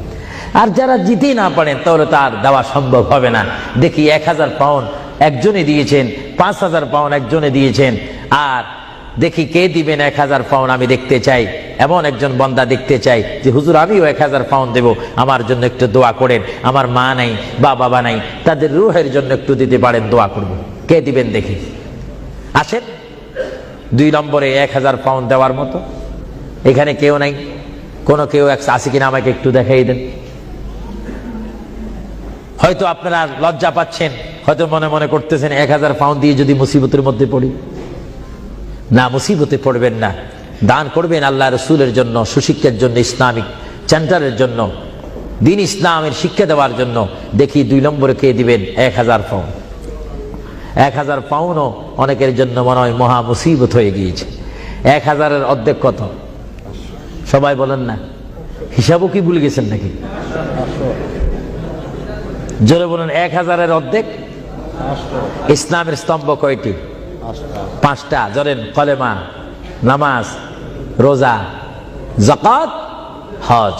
আর যারা জিতে না পারেন তাহলে তার দেওয়া সম্ভব হবে না। দেখি 1000 পাউন্ড একজনে দিয়েছেন, 5000 পাউন্ড একজনে দিয়েছেন, আর দেখি কে দিবেন 1000 পাউন্ড আমি দেখতে চাই। এমন একজন বান্দা দেখতে চাই যে হুজুর আমিও 1000 পাউন্ড দেব, আমার জন্য একটু দোয়া করেন, আমার মা নাই বা বাবা নাই, তাদের রুহের জন্য একটু দিতে পারেন, দোয়া করব। কে দিবেন দেখি? আসেন। 2 নম্বরে 1000 পাউন্ড দেওয়ার মতো এখানে কেউ নাই? কোনো কেউ আছে কিনা আমাকে একটু দেখাই দেন। হয়তো আপনারা লজ্জা পাচ্ছেন, হয়তো মনে মনে করতেছেন 1000 পাউন্ড দিয়ে যদি মুসিবতের মধ্যে পড়ি। না, মুসিবতে পড়বেন না, দান করবেন আল্লাহ রসুলের জন্য, সুশিক্ষার জন্য, ইসলামিক সেন্টারের জন্য, দিন ইসলামের শিক্ষা দেওয়ার জন্য। দেখি 2 নম্বরে কে দিবেন 1000 পাউন্ড? 1000 পাউন্ডও অনেকের জন্য মনে হয় মহা মুসিবত হয়ে গিয়েছে। 1000-এর অর্ধেক কত? সবাই বলেন না, হিসাবও কি ভুলে গেছেন নাকি? জোরে বলুন, 1000-এর অর্ধেক? ইসলামের স্তম্ভ কয়টি? 5টা। জোরেন, কলেমা, নামাজ, রোজা, যাকাত, হজ।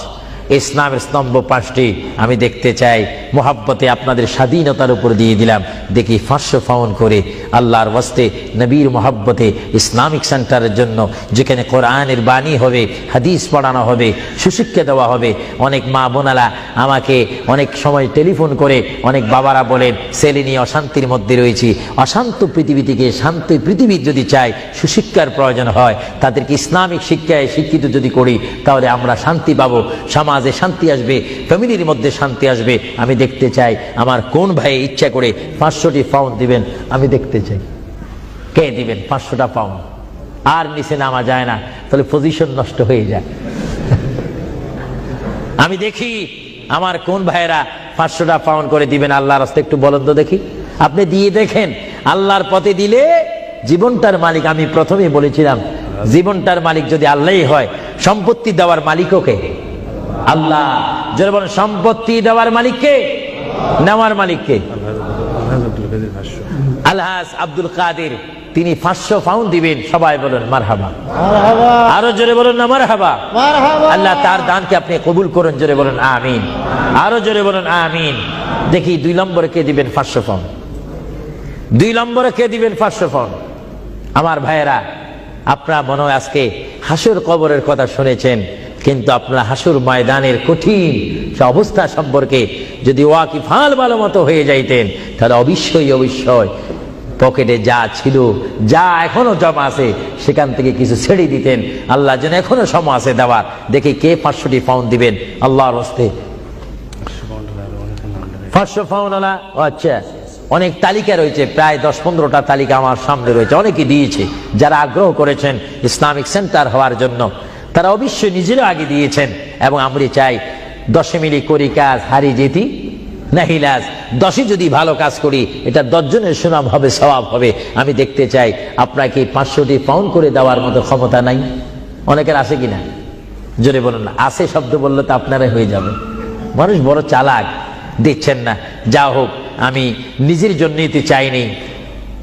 ইসলামের স্তম্ভ 5টি। আমি দেখতে চাই, মোহাব্বতে আপনাদের স্বাধীনতার উপর দিয়ে দিলাম। দেখি 500 পাউন্ড করে আল্লাহর ওয়াস্তে, নবীর মোহাব্বতে, ইসলামিক সেন্টারের জন্য, যেখানে কোরআনের বাণী হবে, হাদিস পড়ানো হবে, সুশিক্ষা দেওয়া হবে। অনেক মা বোনারা আমাকে অনেক সময় টেলিফোন করে, অনেক বাবারা বলেন ছেলে নিয়ে অশান্তির মধ্যে রয়েছি। অশান্ত পৃথিবী থেকে শান্তি পৃথিবী যদি চাই, সুশিক্ষার প্রয়োজন হয়, তাদেরকে ইসলামিক শিক্ষায় শিক্ষিত যদি করি, তাহলে আমরা শান্তি পাবো, সমাজে শান্তি আসবে, ফ্যামিলির মধ্যে শান্তি আসবে। আমি দেখতে চাই আমার কোন ভাই ইচ্ছা করে 500টি পাউন্ড দিবেন, আমি দেখতে চাই কে দিবেন 500টা পাউন্ড। আর নিচে নামা যায় না, তাহলে পজিশন নষ্ট হয়ে যায়। আমি দেখি আমার কোন ভাইয়েরা 500টা পাউন্ড করে দিবেন আল্লাহর রাস্তায়, একটু বলেন তো দেখি। আপনি দিয়ে দেখেন, আল্লাহর পথে দিলে জীবনটার মালিক, আমি প্রথমেই বলেছিলাম, জীবনটার মালিক যদি আল্লাহই হয়, সম্পত্তি দেওয়ার মালিকও কে? আল্লাহ। যারা বলেন সম্পত্তি দেওয়ার মালিক কে, নেওয়ার মালিক কে? আলহাজ আব্দুল কাদের, তিনি 500 পাউন্ড দিবেন। সবাই বলেন মারহাবা, আরো জোরে বলেন না মারহাবা। আল্লাহ তার দানকে আপনি কবুল করুন, জোরে বলেন আমিন, আরো জোরে বলেন আমিন। দেখি 2 নম্বরে কে দিবেন 500 পাউন্ড? 2 নম্বরে কে দিবেন 500 পাউন্ড? আমার ভাইয়েরা, আপনারা মনে হয় আজকে হাসর কবরের কথা শুনেছেন, কিন্তু আপনারা হাসর ময়দানের কঠিন সে অবস্থা সম্পর্কে যদি ওয়াকিফাল ভালো মতো হয়ে যাইতেন, তাহলে অবশ্যই পকেটে যা ছিল, যা এখনো জমা আছে, সেখান থেকে কিছু ছেড়ে দিতেন। আল্লাহ যেন এখনো সময় আছে দেওয়ার। দেখি কে 500টি পাউন্ড দিবেন আল্লাহর হস্তে? 500 পাউন্ড আলা? আচ্ছা, অনেক তালিকা রয়েছে, প্রায় 10-15টা তালিকা আমার সামনে রয়েছে। অনেকে দিয়েছে, যারা আগ্রহ করেছেন ইসলামিক সেন্টার হওয়ার জন্য, তারা অবশ্যই নিজেরও আগে দিয়েছেন। এবং আমরা চাই 10 মিলি করি কাজ, হারি যেতি নাহিলাজ। 10 যদি ভালো কাজ করি, এটা 10 জনের সুনাম হবে, সওয়াব হবে। আমি দেখতে চাই আপনাকে 500টি পাউন্ড করে দেওয়ার মতো ক্ষমতা নাই? অনেকের আছে কিনা? জোরে বলুন না। আছে শব্দ বললে তো আপনারাই হয়ে যাবে। মানুষ বড় চালাক, দিচ্ছেন না। যা হোক, আমি নিজের জন্য নিতে চাইনি,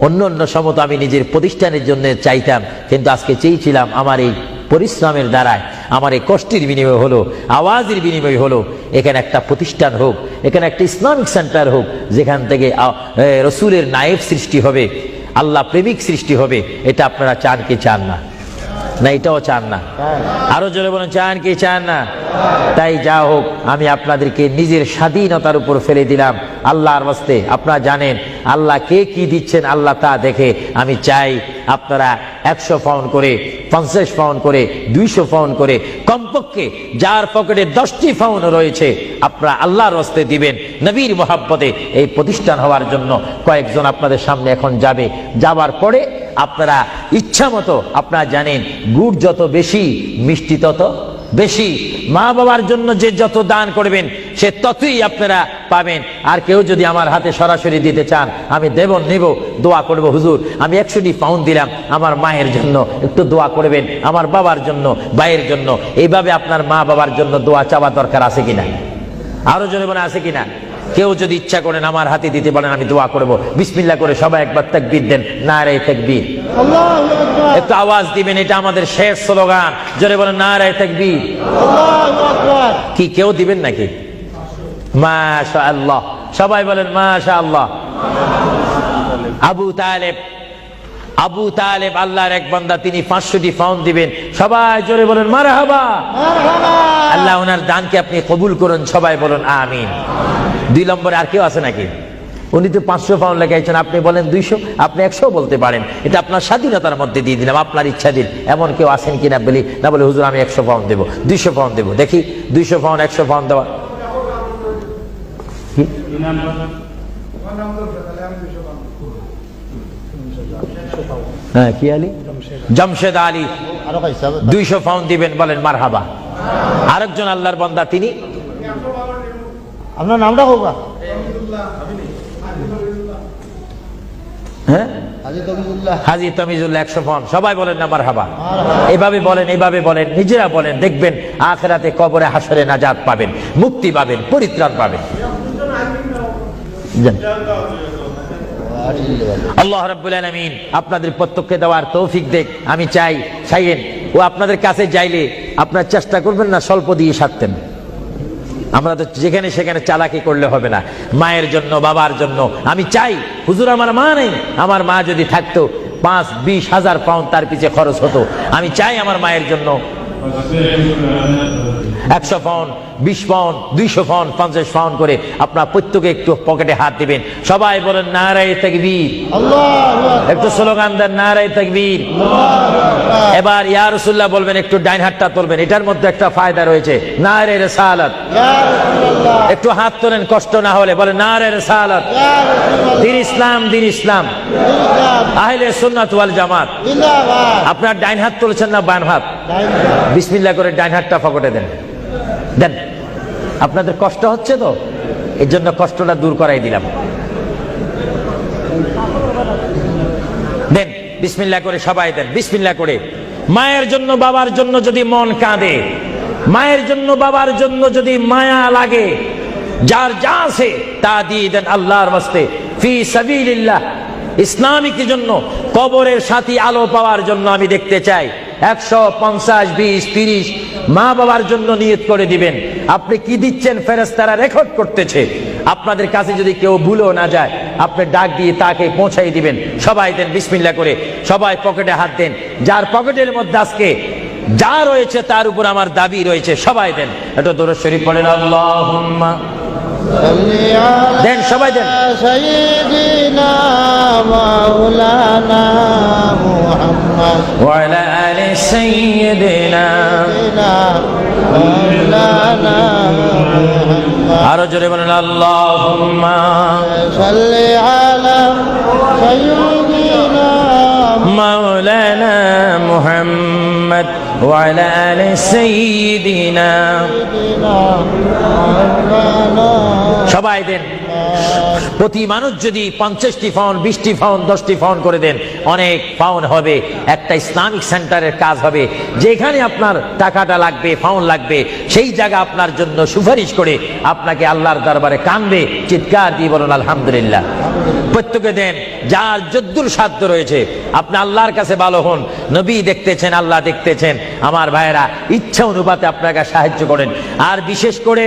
অন্য সময় আমি নিজের প্রতিষ্ঠানের জন্য চাইতাম, কিন্তু আজকে চেয়েছিলাম আমার এই পরিশ্রমের দ্বারায়, আমার এই কষ্টের বিনিময় হলো, আওয়াজের বিনিময় হলো, এখানে একটা প্রতিষ্ঠান হোক, এখানে একটা ইসলামিক সেন্টার হোক, যেখান থেকে রসুলের নায়েব সৃষ্টি হবে, আল্লাহ প্রেমিক সৃষ্টি হবে। এটা আপনারা চান কি চান না? না এটাও চান না? আরো জোরে বলেন, চান কি চান না? তাই যা হোক, আমি আপনাদেরকে নিজের স্বাধীনতার উপর ফেলে দিলাম আল্লাহর ওয়াস্তে। আপনারা জানেন আল্লাহ কে কি দিচ্ছেন, আল্লাহ তা দেখে। আমি চাই আপনারা 100 পাউন্ড করে 50 পাউন্ড করে, 200 পাউন্ড করে, কমপক্ষে যার পকেটে 10টি পাউন্ড রয়েছে আপনারা আল্লাহর রাস্তায় দিবেন নবীর মহব্বতে। এই প্রতিষ্ঠান হওয়ার জন্য কয়েকজন আপনাদের সামনে এখন যাবে। যাবার পরে আপনারা ইচ্ছা মতো, আপনারা জানেন গুড় যত বেশি মিষ্টি তত বেশি। মা বাবার জন্য যে যত দান করবেন সে ততই আপনারা পাবেন। আর কেউ যদি আমার হাতে সরাসরি দিতে চান, আমি নিব, দোয়া করব, হুজুর আমি 100টি পাউন্ড দিলাম, আমার মায়ের জন্য একটু দোয়া করবেন, আমার বাবার জন্য, ভাইয়ের জন্য। এইভাবে আপনার মা বাবার জন্য দোয়া চাওয়া দরকার আছে কিনা? আরো জনে বলে আছে কিনা? কেউ যদি ইচ্ছা করেন আমার হাতে দিতে পারেন, আমি দোয়া করব। বিসমিল্লাহ করে সবাই একবার তাকবীর দেন, নারে তাকবীর। একটু আওয়াজ দিবেন, এটা আমাদের শেষ স্লোগান। জোরে বলেন নারে তাকবীর। কি কেউ দিবেন নাকি? মাশাআল্লাহ, সবাই বলেন মাশাআল্লাহ। আবু তালেব আল্লাহর এক বান্দা, তিনি 500টি পাউন্ড দিবেন। সবাই জোরে বলেন মারহাবা। আল্লাহ ওনার দানকে আপনি কবুল করুন, সবাই বলেন আমিন। 2 নম্বরে আর কেউ আছে নাকি? উনি তো 500 পাউন্ড লেখাইছেন, আপনি বলেন 200, আপনি 100 বলতে পারেন। এটা আপনার স্বাধীনতার মধ্যে দিয়ে দিলাম, আপনার ইচ্ছা দিন। এমন কেউ আছেন কিনা বলি না, বলে হুজুর আমি 100 পাউন্ড দেবো, 200 পাউন্ড দেবো। দেখি 200 পাউন্ড, 100 পাউন্ড দেওয়া। হ্যাঁ, কি আলী? জমশেদ আলী 200 পাউন্ড দিবেন, বলেন মারহাবা। আরেকজন আল্লাহর বান্দা, তিনি আপনার নামটা হোক? হ্যাঁ, হাজী তমিজুল্লাহ 100 পাউন্ড। সবাই বলেন না মারহাবা। এইভাবে বলেন, এইভাবে বলেন, নিজেরা বলেন, দেখবেন আখিরাতে কবরে হাসরে নাজাত পাবেন, মুক্তি পাবেন, পরিত্রাণ পাবেন। আল্লাহ রাব্বুল আলামিন আপনাদের প্রত্যেককে দেওয়ার তৌফিক দেখ। আমি চাইয়েন ও আপনাদের কাছে যাইলে আপনার চেষ্টা করবেন না স্বল্প দিয়ে সারতেন। আমরা তো যেখানে সেখানে চালাকি করলে হবে না। মায়ের জন্য, বাবার জন্য আমি চাই, হুজুর আমার মা নেই, আমার মা যদি থাকতো 5-20 হাজার পাউন্ড তার পিছে খরচ হতো। আমি চাই আমার মায়ের জন্য 100 পাউন্ড, 20 পাউন্ড, 200 পাউন্ড, 50 পাউন্ড করে আপনার প্রত্যেকে একটু পকেটে হাত দিবেন। সবাই বলেন নারে তাকবীর। একটু স্লোগান দেন, নারে তাকবীর। এবার ইয়া রাসূলুল্লাহ বলবেন, একটু ডাইন হাতটা তুলবেন, এটার মধ্যে একটা ফায়দা রয়েছে, নারে রিসালাত। একটু হাত তোলেন, কষ্ট না হলে বলেন নারে রিসালাত। দ্বীন ইসলাম, দ্বীন ইসলাম, আহলে সুন্নাত ওয়াল জামাত। আপনার ডাইন হাত তুলছেন না বাম হাত? বিসমিল্লাহ করে ডাইন হাতটা পকেটে দেন। আপনাদের কষ্ট হচ্ছে তো, এর জন্য কষ্টটা দূর করাই দিলাম। দেন বিসমিল্লাহ করে, সবাই দেন বিসমিল্লাহ করে। মায়ের জন্য, বাবার জন্য যদি মন কাঁদে, মায়ের জন্য, বাবার জন্য যদি মায়া লাগে, যার যা আছে তা দিয়ে দেন আল্লাহর ওয়াস্তে, ফি সাবিলিল্লাহ। ইসলামিক জন্য, কবরের সাথী আলো পাওয়ার জন্য আমি দেখতে চাই 150, 20, 30 মা বাবার জন্য নিয়ত করে দিবেন। আপনি কি দিচ্ছেন ফেরেশতারা রেকর্ড করতেছে। আপনাদের কাছে যদি কেউ ভুলেও না যায়, আপনি ডাক দিয়ে তাকে পৌঁছাই দিবেন। সবাই দেন বিসমিল্লাহ করে, সবাই পকেটে হাত দেন। যার পকেটের মধ্যে আজকে যা রয়েছে তার উপর আমার দাবি রয়েছে, সবাই দেন। এটা দরুদ শরীফ পড়েন, আল্লাহুম্মা দেন, সবাই দেন। সাইয়্যিদিনা মাওলানা মুহাম্মদ ওয়া আলা আলি সাইয়্যিদিনা মাওলানা মুহাম্মদ। আরো জোরে বলেন, আল্লাহুম্মা সাল্লি আলা সাইয়্যিদিনা মাওলানা মুহাম্মদ ওয়া আলা আলি সাইয়্যিদিনা। সবাই দেন। প্রতি মানুষ যদি 50টি পাউন্ড, 20টি পাউন্ড, 10টি পাউন্ড করে দেন, অনেক পাউন্ড হবে। একটা ইসলামিক সেন্টারের কাজ হবে, যেখানে আপনার টাকাটা লাগবে, পাউন্ড লাগবে, সেই জায়গা আপনার জন্য সুপারিশ করে আপনাকে আল্লাহর দরবারে কাঁদবে। চিৎকার দিয়ে বলুন আলহামদুলিল্লাহ। প্রত্যেকে দেন, যার যদ্দুর সাধ্য রয়েছে। আপনি আল্লাহর কাছে ভালো হন, নবী দেখতেছেন, আল্লাহ দেখতেছেন। আমার ভাইয়েরা, ইচ্ছা অনুপাতে আপনাকে সাহায্য করেন। আর বিশেষ করে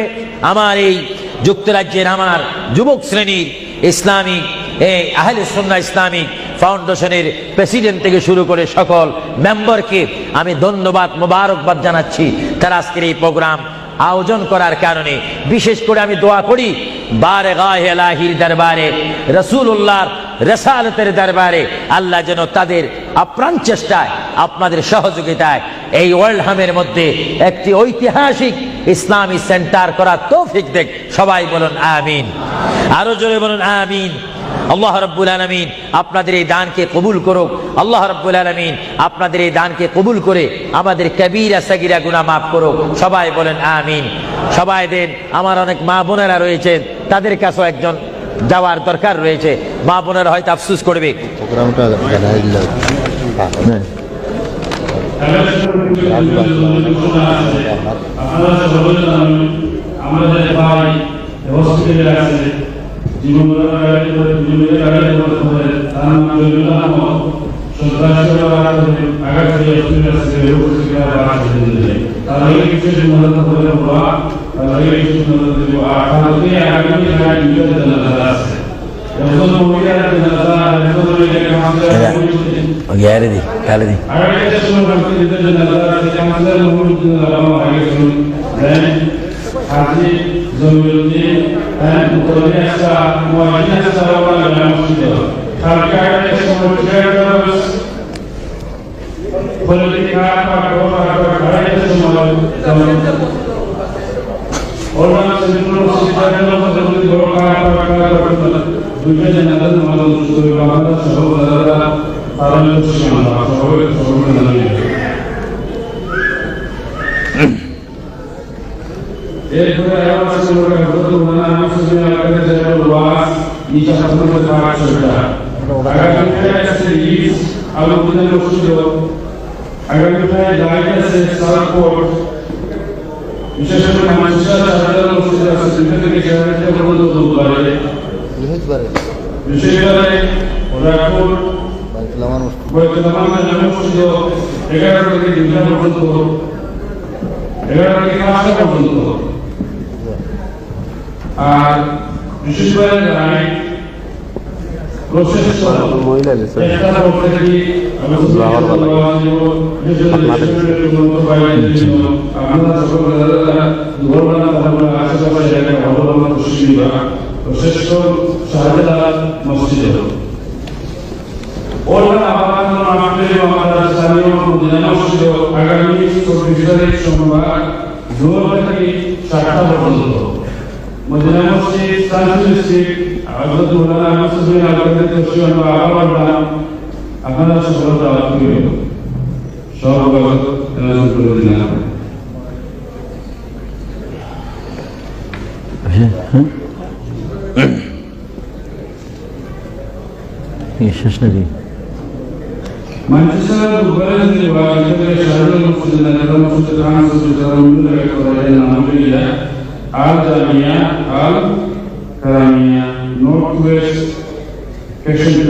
আমার এই যুক্তরাজ্যের আমার যুবক শ্রেণীর ইসলামিক আহলে সুন্নাহ ইসলামিক ফাউন্ডেশনের প্রেসিডেন্ট থেকে শুরু করে সকল মেম্বারকে আমি ধন্যবাদ, মোবারকবাদ জানাচ্ছি। তারা আজকের এই প্রোগ্রাম আয়োজন করার কারণে বিশেষ করে আমি দোয়া করি, বারগাহে ইলাহির দরবারে রাসূলুল্লাহর রিসালাতের দরবারে আল্লাহ যেন তাদের আপ্রাণ চেষ্টায় আপনাদের সহযোগিতায় এই ওয়ার্ল্ড হামের মধ্যে একটি ঐতিহাসিক ইসলামী সেন্টার করার তৌফিক দেখ। সবাই বলুন আমিন, আরো জোরে বলুন আমিন। আল্লাহ রাব্বুল আলামিন আপনাদের এই দানকে কবুল করুক। আল্লাহ রাব্বুল আলামিন আপনাদের এই দানকে কবুল করে আমাদের কবিরা সাগীরা গুনাহ মাফ করুক। সবাই বলেন আমিন। সবাই দেন। আমার অনেক মা বোনেরা রয়েছেন, তাদের কাছেও একজন যাওয়ার দরকার রয়েছে। মা বোনেরা হয়তো আফসোস করবে। প্রোগ্রামটা জানাই দিল আমাদের ভাই হসপিটালে আছে, জীবন হাজি জমিউদ্দিন উত্তরিয়াসা মুআজিনাসা ওয়া মসজিদ সরকারের সমর্থন পলিটিকা পাঠক সময় ওরা সিনিয়র সিস্টেমের মধ্যে দুইটা জানালার মাধ্যমে শুরু করা সহযোগিতা পালন এরপরে আমার সঙ্গে কথা বলা আমার সঙ্গে আলাদা যাবে ওয়াজ ইচ্ছা সম্পূর্ণ করা সেটা আগামীতে আছে ইস আলোচনা মসজিদ আগামীতে জায়গাতে সাপোর্ট বিশেষ করে মানুষের সাধারণ মসজিদ আছে সেখান থেকে জায়গাতে বন্ধ করে বিশেষ করে রাখুন বৈদ্যমান মসজিদ 11 থেকে 2 পর্যন্ত 11 থেকে 5 পর্যন্ত আর বিশেষ করে রায় প্রসেস মহিলা একটা বলতে কি আমরা সকল দুর্বলতা ভাবনা আশেপাশে জায়গায় অবলম্বন সুবিধা প্রসেস শাহজালাল মসজিদ ওরা আবার আমাদের আমাদের স্থানীয় মসজিদ আগামী 24 তারিখ সোমবার 9 থেকে 7টা পর্যন্ত মদিনা মসজিদ সানসুল স্ট্রিট আব্দুল্লাহ মসজিদ আলাদা তসিয়ন বা আবারনা আপনারা সকল দাওয়াত করিবেন সর্বগত নাম করে দিন শেষ নাকি Manchester Bucharest de Barcelona Shahrul Mufsid Nadam Mufsid Khan Sultan Al Nambiya Al Jamia Al Karamia Northwest Kashmir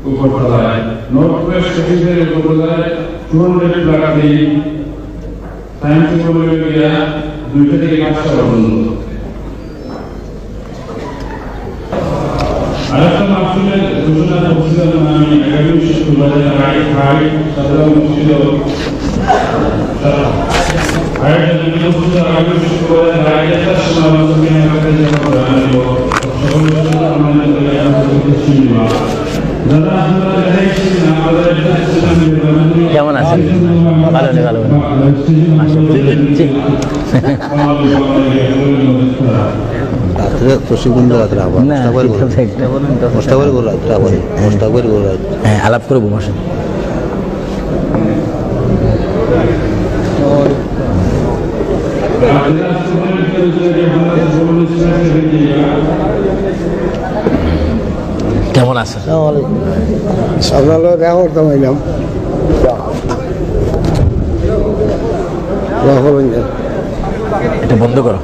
ऊपर पड़ा है नॉर्थवेस्ट कश्मीर के ऊपर 200 लाख दी टाइम से बोले गया दूसरे के कास्ट का बंद आजकल माफिया दूसरा दूसरा नामी एकेडमी स्कूल वाले राइट हाइट सदर मस्जिद हाइट जमीन दूसरा एकेडमी स्कूल वाले राइट का समावेश में करते हैं वो सब लोग हमारे तैयार होकर सीमा কেমন আছেন? ভালো নেই, ভালো রাত্রে প্রশিক্ষণ রাত্রে আবার মোস্তাকবার করে রাত্রে আবার মোস্তাকবার করে রাত্রে হ্যাঁ আলাপ করবো বসেন। কেমন আছেন? আপনারা দেখা করতাম এলাম এটা বন্ধ করো।